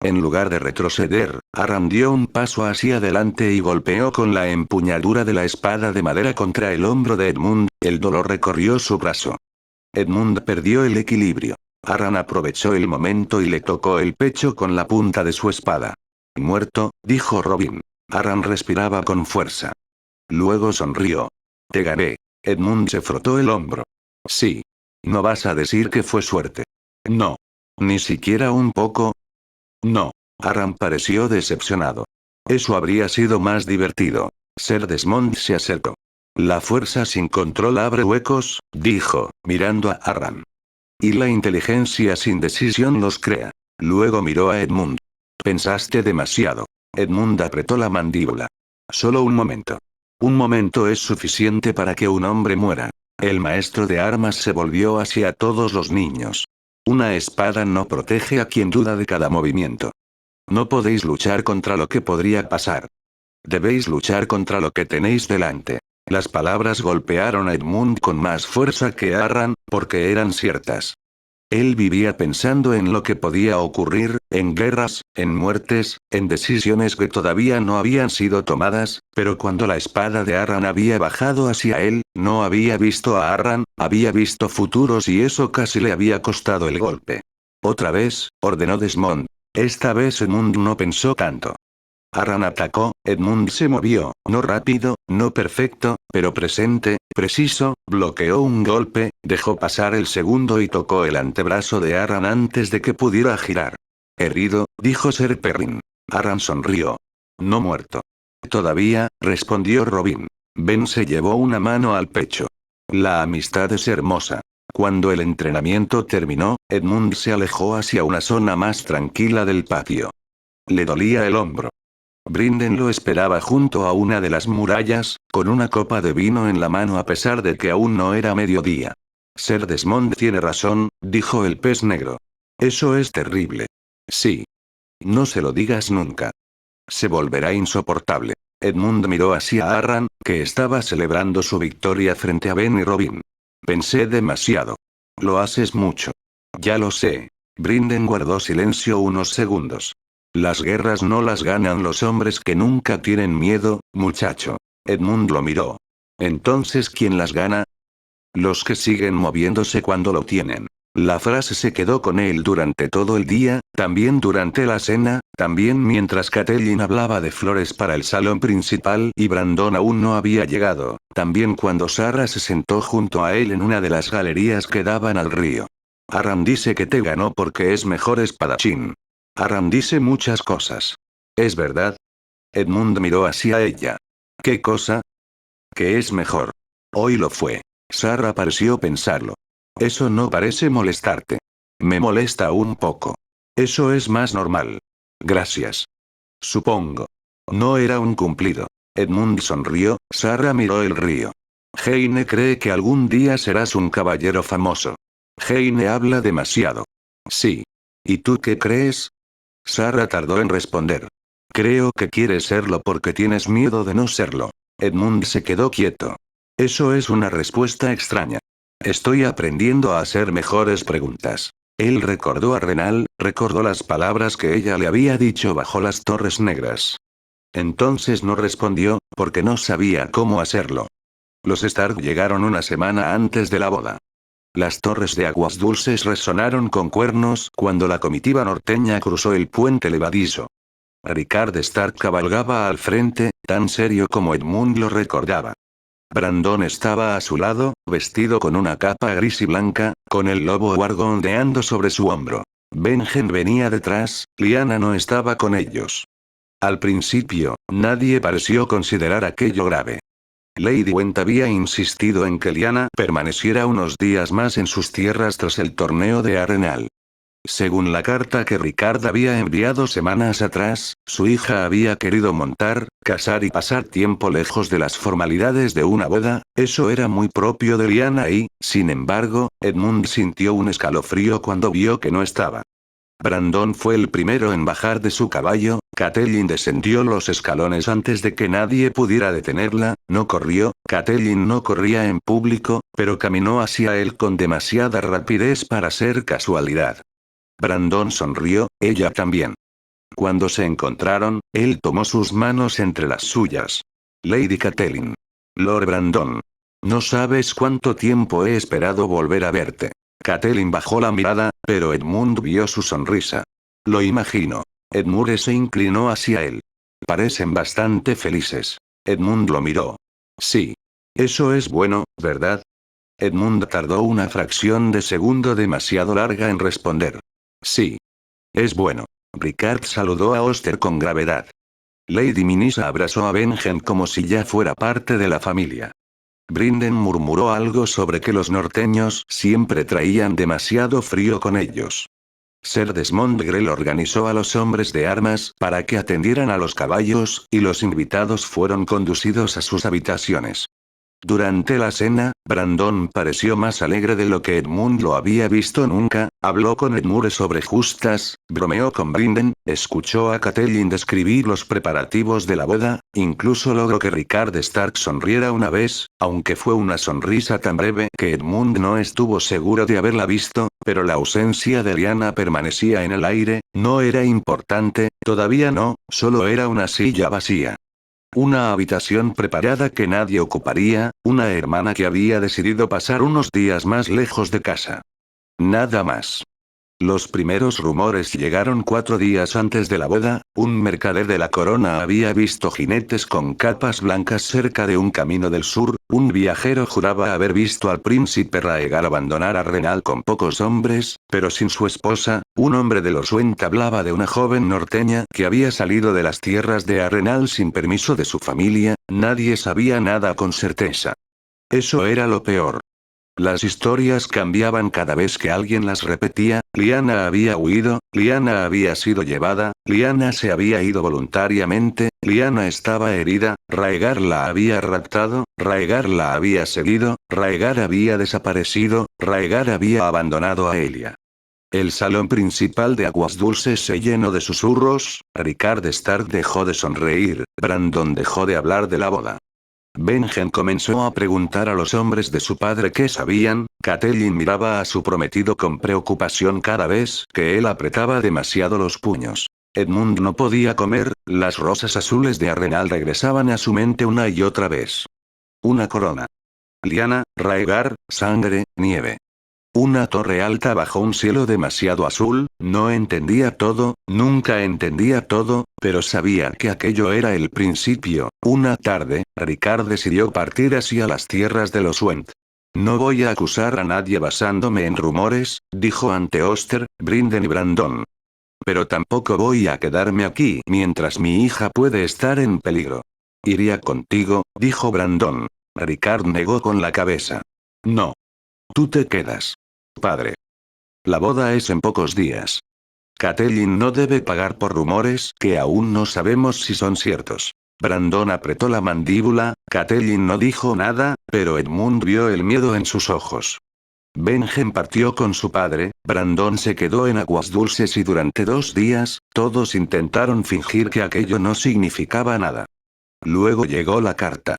Speaker 1: En lugar de retroceder, Arran dio un paso hacia adelante y golpeó con la empuñadura de la espada de madera contra el hombro de Edmund, el dolor recorrió su brazo. Edmund perdió el equilibrio. Arran aprovechó el momento y le tocó el pecho con la punta de su espada. Muerto, dijo Robin. Arran respiraba con fuerza. Luego sonrió. Te gané. Edmund se frotó el hombro. Sí. ¿No vas a decir que fue suerte? No. ¿Ni siquiera un poco? No. Aran pareció decepcionado. Eso habría sido más divertido. Ser Desmond se acercó. La fuerza sin control abre huecos, dijo, mirando a Arran. Y la inteligencia sin decisión los crea. Luego miró a Edmund. Pensaste demasiado. Edmund apretó la mandíbula. Solo un momento. Un momento es suficiente para que un hombre muera. El maestro de armas se volvió hacia todos los niños. Una espada no protege a quien duda de cada movimiento. No podéis luchar contra lo que podría pasar. Debéis luchar contra lo que tenéis delante. Las palabras golpearon a Edmund con más fuerza que a Arran, porque eran ciertas. Él vivía pensando en lo que podía ocurrir, en guerras, en muertes, en decisiones que todavía no habían sido tomadas, pero cuando la espada de Arran había bajado hacia él, no había visto a Arran, había visto futuros y eso casi le había costado el golpe. Otra vez, ordenó Desmond. Esta vez Edmund no pensó tanto. Arran atacó, Edmund se movió, no rápido, no perfecto, pero presente, preciso, bloqueó un golpe, dejó pasar el segundo y tocó el antebrazo de Arran antes de que pudiera girar. Herido, dijo Ser Perrin. Arran sonrió. No muerto. Todavía, respondió Robin. Ben se llevó una mano al pecho. La amistad es hermosa. Cuando el entrenamiento terminó, Edmund se alejó hacia una zona más tranquila del patio. Le dolía el hombro. Brinden lo esperaba junto a una de las murallas, con una copa de vino en la mano a pesar de que aún no era mediodía. Ser Desmond tiene razón, dijo el pez negro. Eso es terrible. Sí. No se lo digas nunca. Se volverá insoportable. Edmund miró hacia Arran, que estaba celebrando su victoria frente a Ben y Robin. Pensé demasiado. Lo haces mucho. Ya lo sé. Brinden guardó silencio unos segundos. Las guerras no las ganan los hombres que nunca tienen miedo, muchacho. Edmund lo miró. Entonces, ¿quién las gana? Los que siguen moviéndose cuando lo tienen. La frase se quedó con él durante todo el día, también durante la cena, también mientras Catelyn hablaba de flores para el salón principal y Brandon aún no había llegado, también cuando Sarah se sentó junto a él en una de las galerías que daban al río. Arran dice que te ganó porque es mejor espadachín. Arran dice muchas cosas. ¿Es verdad? Edmund miró hacia ella. ¿Qué cosa? Que es mejor. Hoy lo fue. Sarah pareció pensarlo. Eso no parece molestarte. Me molesta un poco. Eso es más normal. Gracias. Supongo. No era un cumplido. Edmund sonrió, Sarah miró el río. Heine cree que algún día serás un caballero famoso. Heine habla demasiado. Sí. ¿Y tú qué crees? Sarah tardó en responder. Creo que quieres serlo porque tienes miedo de no serlo. Edmund se quedó quieto. Eso es una respuesta extraña. Estoy aprendiendo a hacer mejores preguntas. Él recordó a Renal, recordó las palabras que ella le había dicho bajo las Torres Negras. Entonces no respondió, porque no sabía cómo hacerlo. Los Stark llegaron una semana antes de la boda. Las torres de Aguas Dulces resonaron con cuernos cuando la comitiva norteña cruzó el puente levadizo. Rickard Stark cabalgaba al frente, tan serio como Edmund lo recordaba. Brandon estaba a su lado, vestido con una capa gris y blanca, con el lobo huargo ondeando sobre su hombro. Benjen venía detrás, Lyanna no estaba con ellos. Al principio, nadie pareció considerar aquello grave. Lady Went había insistido en que Lyanna permaneciera unos días más en sus tierras tras el torneo de Arenal. Según la carta que Ricard había enviado semanas atrás, su hija había querido montar, casar y pasar tiempo lejos de las formalidades de una boda. Eso era muy propio de Lyanna y, sin embargo, Edmund sintió un escalofrío cuando vio que no estaba. Brandon fue el primero en bajar de su caballo. Catelyn descendió los escalones antes de que nadie pudiera detenerla. No corrió, Catelyn no corría en público, pero caminó hacia él con demasiada rapidez para ser casualidad. Brandon sonrió, ella también. Cuando se encontraron, él tomó sus manos entre las suyas. Lady Catelyn. Lord Brandon. No sabes cuánto tiempo he esperado volver a verte. Catelyn bajó la mirada, pero Edmund vio su sonrisa. Lo imagino. Edmure se inclinó hacia él. Parecen bastante felices. Edmund lo miró. Sí. Eso es bueno, ¿verdad? Edmund tardó una fracción de segundo demasiado larga en responder. Sí. Es bueno. Ricard saludó a Oster con gravedad. Lady Minisa abrazó a Benjen como si ya fuera parte de la familia. Brinden murmuró algo sobre que los norteños siempre traían demasiado frío con ellos. Ser Desmond Grell organizó a los hombres de armas para que atendieran a los caballos, y los invitados fueron conducidos a sus habitaciones. Durante la cena, Brandon pareció más alegre de lo que Edmund lo había visto nunca. Habló con Edmure sobre justas, bromeó con Brinden, escuchó a Catelyn describir los preparativos de la boda, incluso logró que Ricard Stark sonriera una vez, aunque fue una sonrisa tan breve que Edmund no estuvo seguro de haberla visto, pero la ausencia de Lyanna permanecía en el aire. No era importante, todavía no, solo era una silla vacía. Una habitación preparada que nadie ocuparía, una hermana que había decidido pasar unos días más lejos de casa. Nada más. Los primeros rumores llegaron 4 días antes de la boda. Un mercader de la corona había visto jinetes con capas blancas cerca de un camino del sur. Un viajero juraba haber visto al príncipe Raegar abandonar a Renal con pocos hombres, pero sin su esposa. Un hombre de los Went hablaba de una joven norteña que había salido de las tierras de Arenal sin permiso de su familia. Nadie sabía nada con certeza. Eso era lo peor. Las historias cambiaban cada vez que alguien las repetía. Lyanna había huido, Lyanna había sido llevada, Lyanna se había ido voluntariamente, Lyanna estaba herida, Raegar la había raptado, Raegar la había seguido, Raegar había desaparecido, Raegar había abandonado a Elia. El salón principal de Aguas Dulces se llenó de susurros. Ricard Stark dejó de sonreír, Brandon dejó de hablar de la boda. Benjen comenzó a preguntar a los hombres de su padre qué sabían. Catelyn miraba a su prometido con preocupación cada vez que él apretaba demasiado los puños. Edmund no podía comer. Las rosas azules de Arenal regresaban a su mente una y otra vez. Una corona. Lyanna, Raegar, sangre, nieve. Una torre alta bajo un cielo demasiado azul. No entendía todo, nunca entendía todo, pero sabía que aquello era el principio. Una tarde, Ricard decidió partir hacia las tierras de los Went. No voy a acusar a nadie basándome en rumores, dijo ante Oster, Brinden y Brandon. Pero tampoco voy a quedarme aquí mientras mi hija puede estar en peligro. Iría contigo, dijo Brandon. Ricard negó con la cabeza. No. Tú te quedas. Padre. La boda es en pocos días. Catelyn no debe pagar por rumores que aún no sabemos si son ciertos. Brandon apretó la mandíbula. Catelyn no dijo nada, pero Edmund vio el miedo en sus ojos. Benjen partió con su padre. Brandon se quedó en Aguas Dulces y durante 2 días, todos intentaron fingir que aquello no significaba nada. Luego llegó la carta.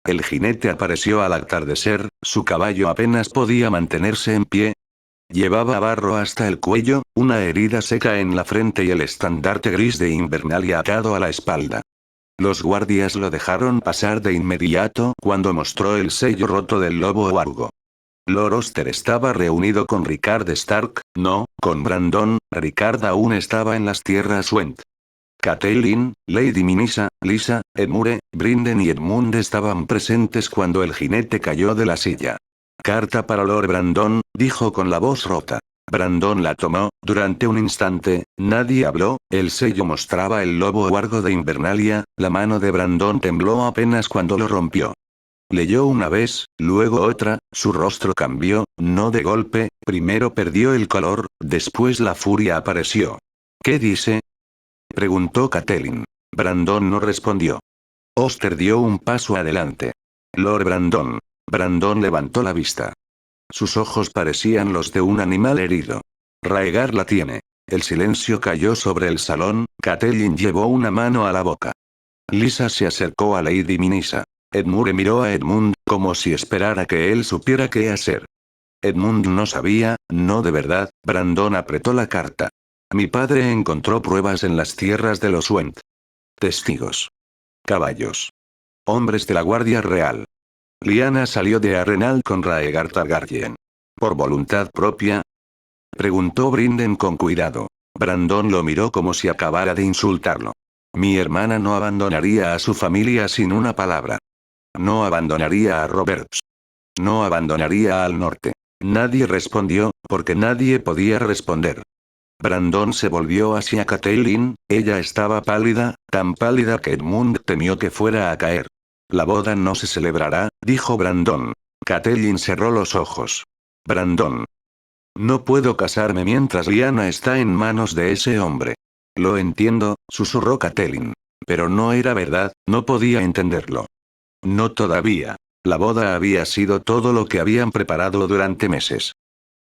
Speaker 1: El jinete apareció al atardecer. Su caballo apenas podía mantenerse en pie. Llevaba barro hasta el cuello, una herida seca en la frente y el estandarte gris de Invernalia atado a la espalda. Los guardias lo dejaron pasar de inmediato cuando mostró el sello roto del lobo huargo. Lord Oster estaba reunido con Ricard Stark, no, con Brandon. Ricard aún estaba en las tierras Went. Catelyn, Lady Minisa, Lysa, Edmure, Brinden y Edmund estaban presentes cuando el jinete cayó de la silla. Carta para Lord Brandon, dijo con la voz rota. Brandon la tomó. Durante un instante, nadie habló. El sello mostraba el lobo huargo de Invernalia. La mano de Brandon tembló apenas cuando lo rompió. Leyó una vez, luego otra, su rostro cambió, no de golpe, primero perdió el color, después la furia apareció. ¿Qué dice? Preguntó Catelyn. Brandon no respondió. Oster dio un paso adelante. Lord Brandon. Brandon levantó la vista. Sus ojos parecían los de un animal herido. Raegar la tiene. El silencio cayó sobre el salón, Catelyn llevó una mano a la boca. Lysa se acercó a Lady Minisa. Edmure miró a Edmund, como si esperara que él supiera qué hacer. Edmund no sabía, no de verdad. Brandon apretó la carta. Mi padre encontró pruebas en las tierras de los Went. Testigos. Caballos. Hombres de la Guardia Real. Lyanna salió de Arenal con Raegar Targaryen. ¿Por voluntad propia? Preguntó Brinden con cuidado. Brandon lo miró como si acabara de insultarlo. Mi hermana no abandonaría a su familia sin una palabra. No abandonaría a Roberts. No abandonaría al norte. Nadie respondió, porque nadie podía responder. Brandon se volvió hacia Catelyn, ella estaba pálida, tan pálida que Edmund temió que fuera a caer. La boda no se celebrará, dijo Brandon. Catelyn cerró los ojos. Brandon. No puedo casarme mientras Lyanna está en manos de ese hombre. Lo entiendo, susurró Catelyn. Pero no era verdad, no podía entenderlo. No todavía. La boda había sido todo lo que habían preparado durante meses.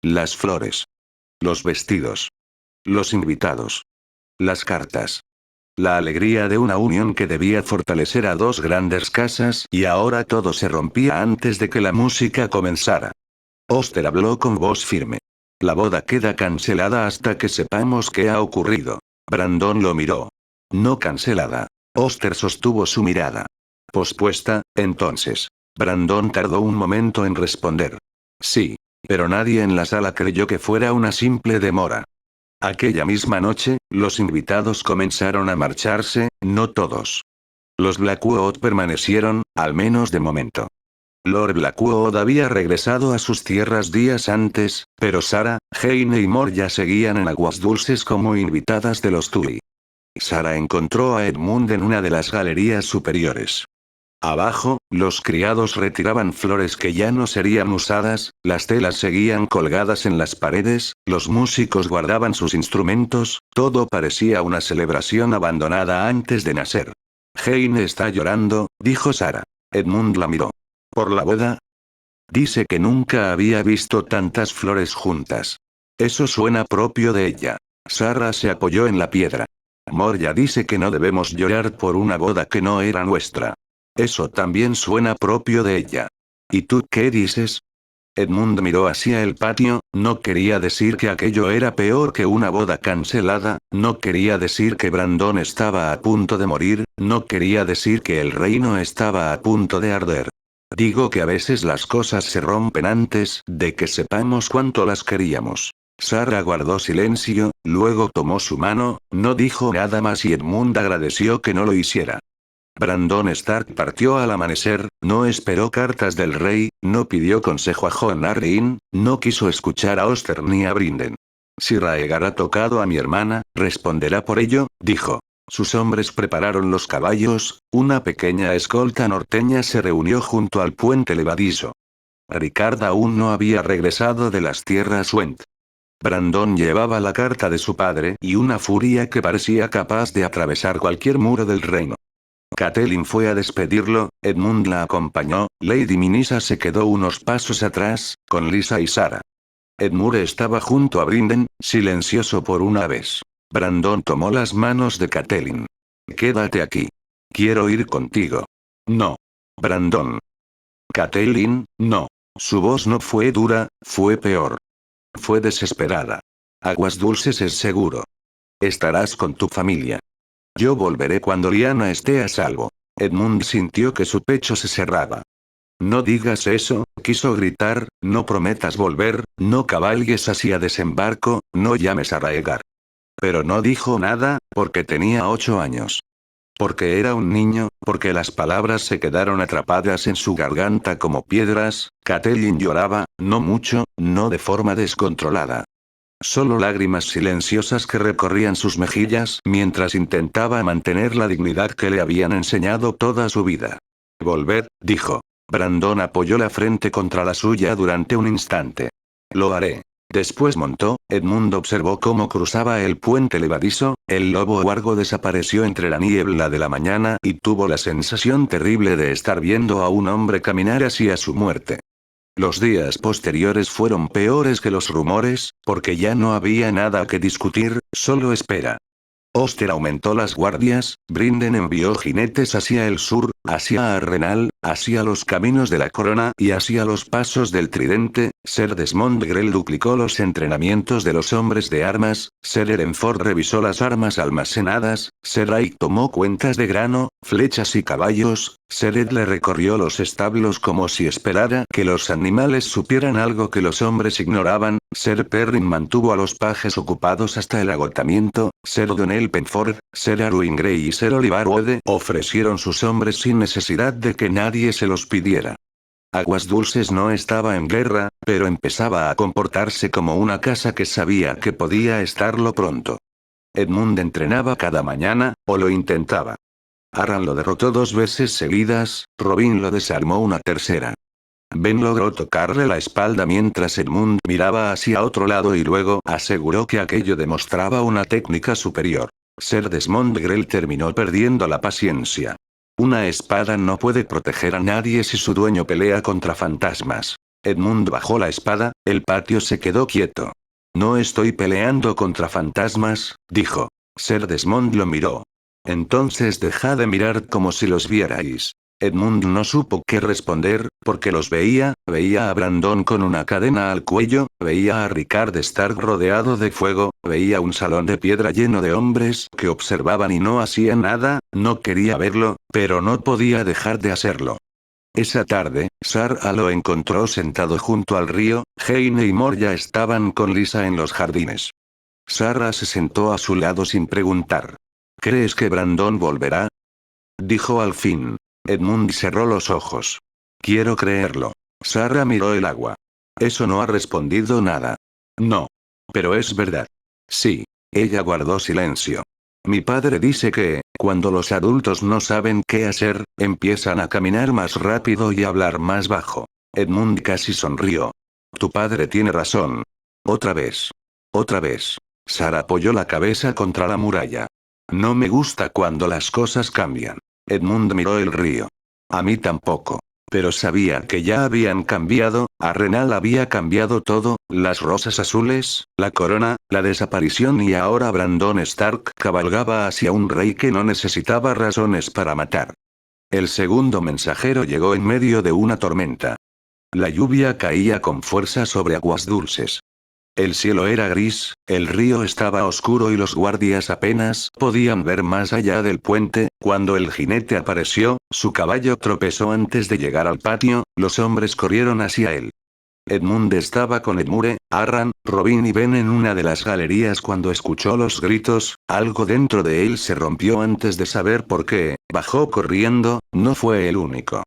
Speaker 1: Las flores. Los vestidos. Los invitados. Las cartas. La alegría de una unión que debía fortalecer a dos grandes casas y ahora todo se rompía antes de que la música comenzara. Oster habló con voz firme. La boda queda cancelada hasta que sepamos qué ha ocurrido. Brandon lo miró. No cancelada. Oster sostuvo su mirada. Pospuesta, entonces. Brandon tardó un momento en responder. Sí. Pero nadie en la sala creyó que fuera una simple demora. Aquella misma noche, los invitados comenzaron a marcharse, no todos. Los Blackwood permanecieron, al menos de momento. Lord Blackwood había regresado a sus tierras días antes, pero Sara, Jaime y Mor ya seguían en Aguas Dulces como invitadas de los Tully. Sara encontró a Edmund en una de las galerías superiores. Abajo, los criados retiraban flores que ya no serían usadas, las telas seguían colgadas en las paredes, los músicos guardaban sus instrumentos, todo parecía una celebración abandonada antes de nacer. Jane está llorando, dijo Sara. Edmund la miró. ¿Por la boda? Dice que nunca había visto tantas flores juntas. Eso suena propio de ella. Sara se apoyó en la piedra. Moria dice que no debemos llorar por una boda que no era nuestra. Eso también suena propio de ella. ¿Y tú qué dices? Edmund miró hacia el patio, no quería decir que aquello era peor que una boda cancelada, no quería decir que Brandon estaba a punto de morir, no quería decir que el reino estaba a punto de arder. Digo que a veces las cosas se rompen antes de que sepamos cuánto las queríamos. Sara guardó silencio, luego tomó su mano, no dijo nada más y Edmund agradeció que no lo hiciera. Brandon Stark partió al amanecer, no esperó cartas del rey, no pidió consejo a Jon Arryn, no quiso escuchar a Oster ni a Brinden. Si Raegar ha tocado a mi hermana, responderá por ello, dijo. Sus hombres prepararon los caballos, una pequeña escolta norteña se reunió junto al puente levadizo. Ricard aún no había regresado de las tierras Went. Brandon llevaba la carta de su padre y una furia que parecía capaz de atravesar cualquier muro del reino. Catelyn fue a despedirlo, Edmund la acompañó, Lady Minisa se quedó unos pasos atrás, con Lysa y Sara. Edmure estaba junto a Brinden, silencioso por una vez. Brandon tomó las manos de Catelyn. Quédate aquí. Quiero ir contigo. No. Brandon. Catelyn, no. Su voz no fue dura, fue peor. Fue desesperada. Aguas Dulces es seguro. Estarás con tu familia. Yo volveré cuando Lyanna esté a salvo. Edmund sintió que su pecho se cerraba. No digas eso, quiso gritar, no prometas volver, no cabalgues hacia desembarco, no llames a Raegar. Pero no dijo nada, porque tenía 8 años. Porque era un niño, porque las palabras se quedaron atrapadas en su garganta como piedras. Catelyn lloraba, no mucho, no de forma descontrolada. Solo lágrimas silenciosas que recorrían sus mejillas mientras intentaba mantener la dignidad que le habían enseñado toda su vida. Volver, dijo. Brandon apoyó la frente contra la suya durante un instante. Lo haré. Después montó, Edmund observó cómo cruzaba el puente levadizo, el lobo huargo desapareció entre la niebla de la mañana y tuvo la sensación terrible de estar viendo a un hombre caminar hacia su muerte. Los días posteriores fueron peores que los rumores, porque ya no había nada que discutir, solo espera. Oster aumentó las guardias, Brinden envió jinetes hacia el sur, hacia Arrenal, hacia los caminos de la corona y hacia los pasos del tridente, Sir Desmond Grell duplicó los entrenamientos de los hombres de armas, Sir Erenford revisó las armas almacenadas, Sir Ike tomó cuentas de grano, flechas y caballos, Sir Ed le recorrió los establos como si esperara que los animales supieran algo que los hombres ignoraban, Sir Perrin mantuvo a los pajes ocupados hasta el agotamiento, Sir Donnell Penford, Sir Arwin Grey y Sir Oliver Wood ofrecieron sus hombres sin necesidad de que nadie se los pidiera. Aguas Dulces no estaba en guerra, pero empezaba a comportarse como una casa que sabía que podía estarlo pronto. Edmund entrenaba cada mañana, o lo intentaba. Arran lo derrotó 2 veces seguidas, Robin lo desarmó una tercera. Ben logró tocarle la espalda mientras Edmund miraba hacia otro lado y luego aseguró que aquello demostraba una técnica superior. Sir Desmond Grell terminó perdiendo la paciencia. Una espada no puede proteger a nadie si su dueño pelea contra fantasmas. Edmund bajó la espada, el patio se quedó quieto. No estoy peleando contra fantasmas, dijo. Sir Desmond lo miró. Entonces deja de mirar como si los vierais. Edmund no supo qué responder, porque los veía a Brandon con una cadena al cuello, veía a Rickard Stark rodeado de fuego, veía un salón de piedra lleno de hombres que observaban y no hacían nada, no quería verlo, pero no podía dejar de hacerlo. Esa tarde, Sarah lo encontró sentado junto al río, Heine y Moria estaban con Lisa en los jardines. Sarah se sentó a su lado sin preguntar. ¿Crees que Brandon volverá? Dijo al fin. Edmund cerró los ojos. Quiero creerlo. Sarah miró el agua. Eso no ha respondido nada. No. Pero es verdad. Sí. Ella guardó silencio. Mi padre dice que, cuando los adultos no saben qué hacer, empiezan a caminar más rápido y hablar más bajo. Edmund casi sonrió. Tu padre tiene razón. Otra vez. Otra vez. Sarah apoyó la cabeza contra la muralla. No me gusta cuando las cosas cambian. Edmund miró el río. A mí tampoco. Pero sabía que ya habían cambiado, Arrenal había cambiado todo, las rosas azules, la corona, la desaparición y ahora Brandon Stark cabalgaba hacia un rey que no necesitaba razones para matar. El segundo mensajero llegó en medio de una tormenta. La lluvia caía con fuerza sobre Aguas Dulces. El cielo era gris, el río estaba oscuro y los guardias apenas podían ver más allá del puente. Cuando el jinete apareció, su caballo tropezó antes de llegar al patio, los hombres corrieron hacia él. Edmund estaba con Edmure, Arran, Robin y Ben en una de las galerías cuando escuchó los gritos, algo dentro de él se rompió antes de saber por qué, bajó corriendo, no fue el único.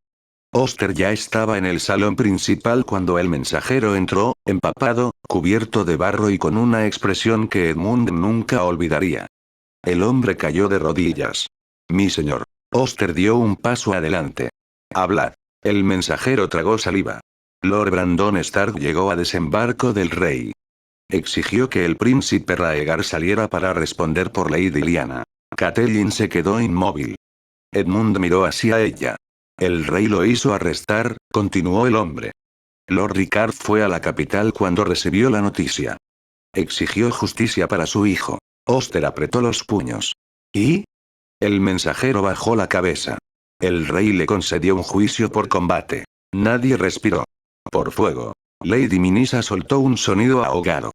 Speaker 1: Oster ya estaba en el salón principal cuando el mensajero entró, empapado, cubierto de barro y con una expresión que Edmund nunca olvidaría. El hombre cayó de rodillas. Mi señor. Oster dio un paso adelante. Hablad. El mensajero tragó saliva. Lord Brandon Stark llegó a desembarco del rey. Exigió que el príncipe Raegar saliera para responder por Lady Lyanna. Catelyn se quedó inmóvil. Edmund miró hacia ella. El rey lo hizo arrestar, continuó el hombre. Lord Rickard fue a la capital cuando recibió la noticia. Exigió justicia para su hijo. Oster apretó los puños. ¿Y? El mensajero bajó la cabeza. El rey le concedió un juicio por combate. Nadie respiró. Por fuego. Lady Minisa soltó un sonido ahogado.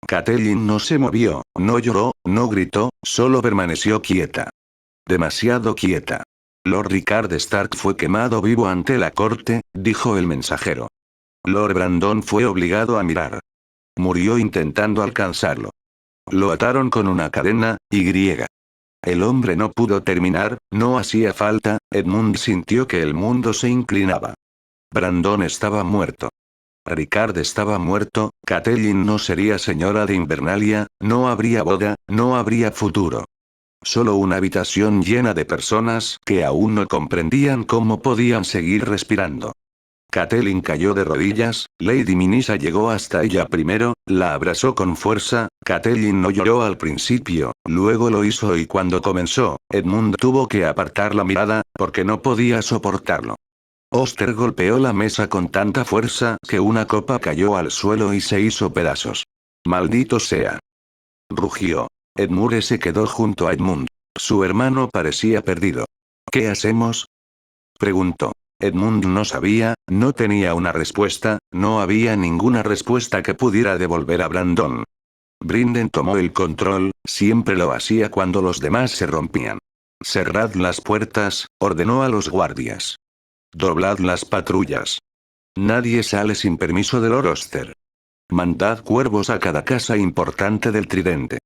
Speaker 1: Catelyn no se movió, no lloró, no gritó, solo permaneció quieta. Demasiado quieta. Lord Rickard Stark fue quemado vivo ante la corte, dijo el mensajero. Lord Brandon fue obligado a mirar. Murió intentando alcanzarlo. Lo ataron con una cadena, y. El hombre no pudo terminar, no hacía falta, Edmund sintió que el mundo se inclinaba. Brandon estaba muerto. Rickard estaba muerto, Catelyn no sería señora de Invernalia, no habría boda, no habría futuro. Solo una habitación llena de personas que aún no comprendían cómo podían seguir respirando. Catelyn cayó de rodillas, Lady Minisa llegó hasta ella primero, la abrazó con fuerza. Catelyn no lloró al principio, luego lo hizo y cuando comenzó, Edmund tuvo que apartar la mirada, porque no podía soportarlo. Oster golpeó la mesa con tanta fuerza que una copa cayó al suelo y se hizo pedazos. ¡Maldito sea! Rugió. Edmure se quedó junto a Edmund. Su hermano parecía perdido. ¿Qué hacemos?, preguntó. Edmund no sabía, no tenía una respuesta, no había ninguna respuesta que pudiera devolver a Brandon. Brinden tomó el control, siempre lo hacía cuando los demás se rompían. Cerrad las puertas, ordenó a los guardias. Doblad las patrullas. Nadie sale sin permiso de Lord Oster. Mandad cuervos a cada casa importante del Tridente.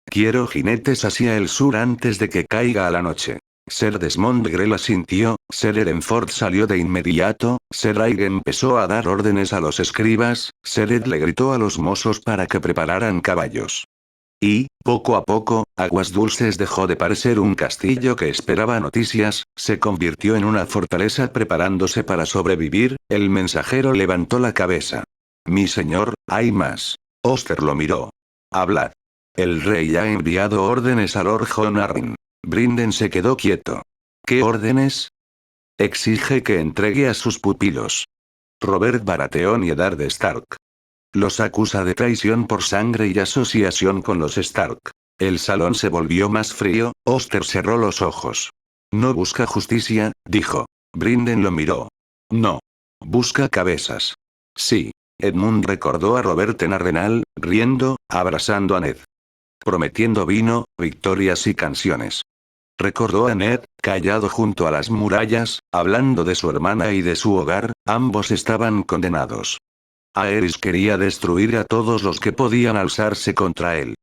Speaker 1: Quiero jinetes hacia el sur antes de que caiga la noche. Ser Desmond Grell asintió, Ser Erenford salió de inmediato, Ser Aig empezó a dar órdenes a los escribas, Ser Ed le gritó a los mozos para que prepararan caballos. Y, poco a poco, Aguas Dulces dejó de parecer un castillo que esperaba noticias, se convirtió en una fortaleza preparándose para sobrevivir. El mensajero levantó la cabeza. Mi señor, hay más. Oster lo miró. Hablad. El rey ha enviado órdenes a Lord Jon Arryn. Brinden se quedó quieto. ¿Qué órdenes? Exige que entregue a sus pupilos. Robert Baratheon y Eddard Stark. Los acusa de traición por sangre y asociación con los Stark. El salón se volvió más frío. Oster cerró los ojos. No busca justicia, dijo. Brinden lo miró. No. Busca cabezas. Sí. Edmund recordó a Robert en Arenal, riendo, abrazando a Ned. Prometiendo vino, victorias y canciones. Recordó a Ned, callado junto a las murallas, hablando de su hermana y de su hogar. Ambos estaban condenados. Aerys quería destruir a todos los que podían alzarse contra él.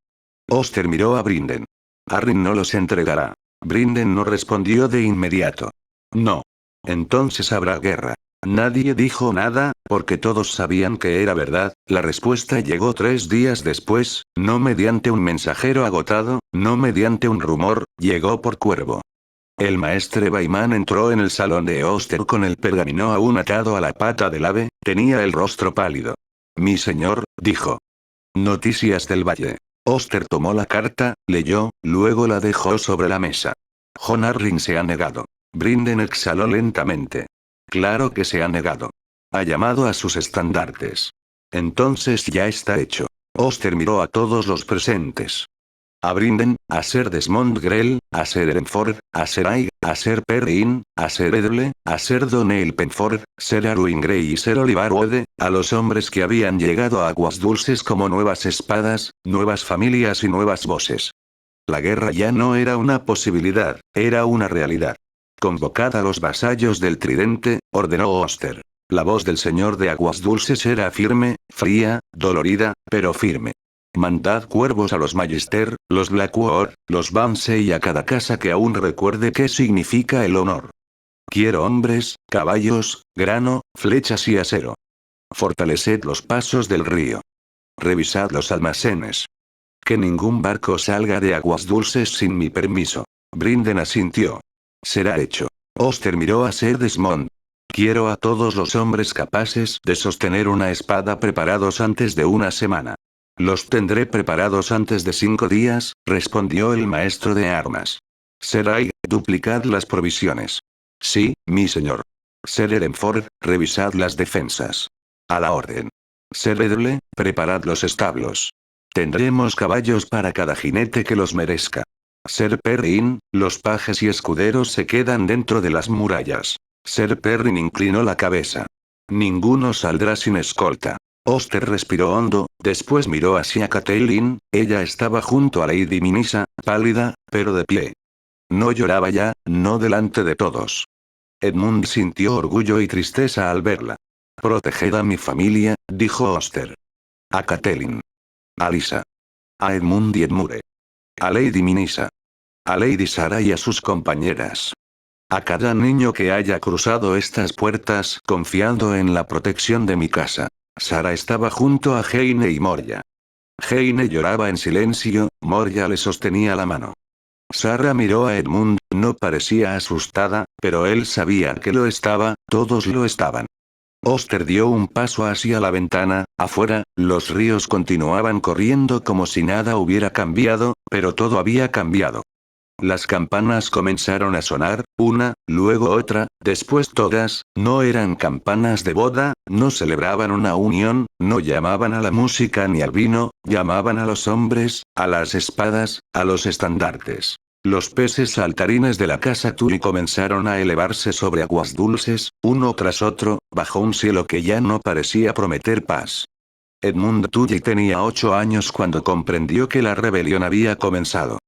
Speaker 1: Oster miró a Brinden. Arryn no los entregará. Brinden no respondió de inmediato. No. Entonces habrá guerra. Nadie dijo nada, porque todos sabían que era verdad. La respuesta llegó 3 días después, no mediante un mensajero agotado, no mediante un rumor, llegó por cuervo. El maestre Baimán entró en el salón de Oster con el pergamino aún atado a la pata del ave, tenía el rostro pálido. Mi señor, dijo. Noticias del valle. Oster tomó la carta, leyó, luego la dejó sobre la mesa. Jon Arryn se ha negado. Brinden exhaló lentamente. Claro que se ha negado. Ha llamado a sus estandartes. Entonces ya está hecho. Oster miró a todos los presentes. A Brinden, a Ser Desmond Grell, a Ser Erenford, a Ser Aig, a Ser Perrin, a Ser Edle, a Ser Donnell Penford, Ser Arwyn Grey y Ser Oliver Wood, a los hombres que habían llegado a Aguas Dulces como nuevas espadas, nuevas familias y nuevas voces. La guerra ya no era una posibilidad, era una realidad. Convocad a los vasallos del Tridente, ordenó Oster. La voz del señor de Aguas Dulces era firme, fría, dolorida, pero firme. Mandad cuervos a los Magister, los Blackwood, los Vance y a cada casa que aún recuerde qué significa el honor. Quiero hombres, caballos, grano, flechas y acero. Fortaleced los pasos del río. Revisad los almacenes. Que ningún barco salga de Aguas Dulces sin mi permiso. Brinden asintió. Será hecho. Oster miró a Ser Desmond. Quiero a todos los hombres capaces de sostener una espada preparados antes de una semana. Los tendré preparados antes de 5 días, respondió el maestro de armas. Ser Aig, duplicad las provisiones. Sí, mi señor. Ser Erenford, revisad las defensas. A la orden. Ser Edle, preparad los establos. Tendremos caballos para cada jinete que los merezca. Ser Perrin, los pajes y escuderos se quedan dentro de las murallas. Ser Perrin inclinó la cabeza. Ninguno saldrá sin escolta. Oster respiró hondo, después miró hacia Catelyn, ella estaba junto a Lady Minisa, pálida, pero de pie. No lloraba ya, no delante de todos. Edmund sintió orgullo y tristeza al verla. Proteged a mi familia, dijo Oster. A Catelyn. A Lysa. A Edmund y Edmure. A Lady Minisa. A Lady Sara y a sus compañeras. A cada niño que haya cruzado estas puertas confiando en la protección de mi casa. Sara estaba junto a Heine y Moria. Heine lloraba en silencio, Moria le sostenía la mano. Sara miró a Edmund, no parecía asustada, pero él sabía que lo estaba, todos lo estaban. Oster dio un paso hacia la ventana. Afuera, los ríos continuaban corriendo como si nada hubiera cambiado, pero todo había cambiado. Las campanas comenzaron a sonar, una, luego otra, después todas. No eran campanas de boda, no celebraban una unión, no llamaban a la música ni al vino, llamaban a los hombres, a las espadas, a los estandartes. Los peces saltarines de la casa Tully comenzaron a elevarse sobre aguas dulces, uno tras otro, bajo un cielo que ya no parecía prometer paz. Edmund Tully tenía 8 años cuando comprendió que la rebelión había comenzado.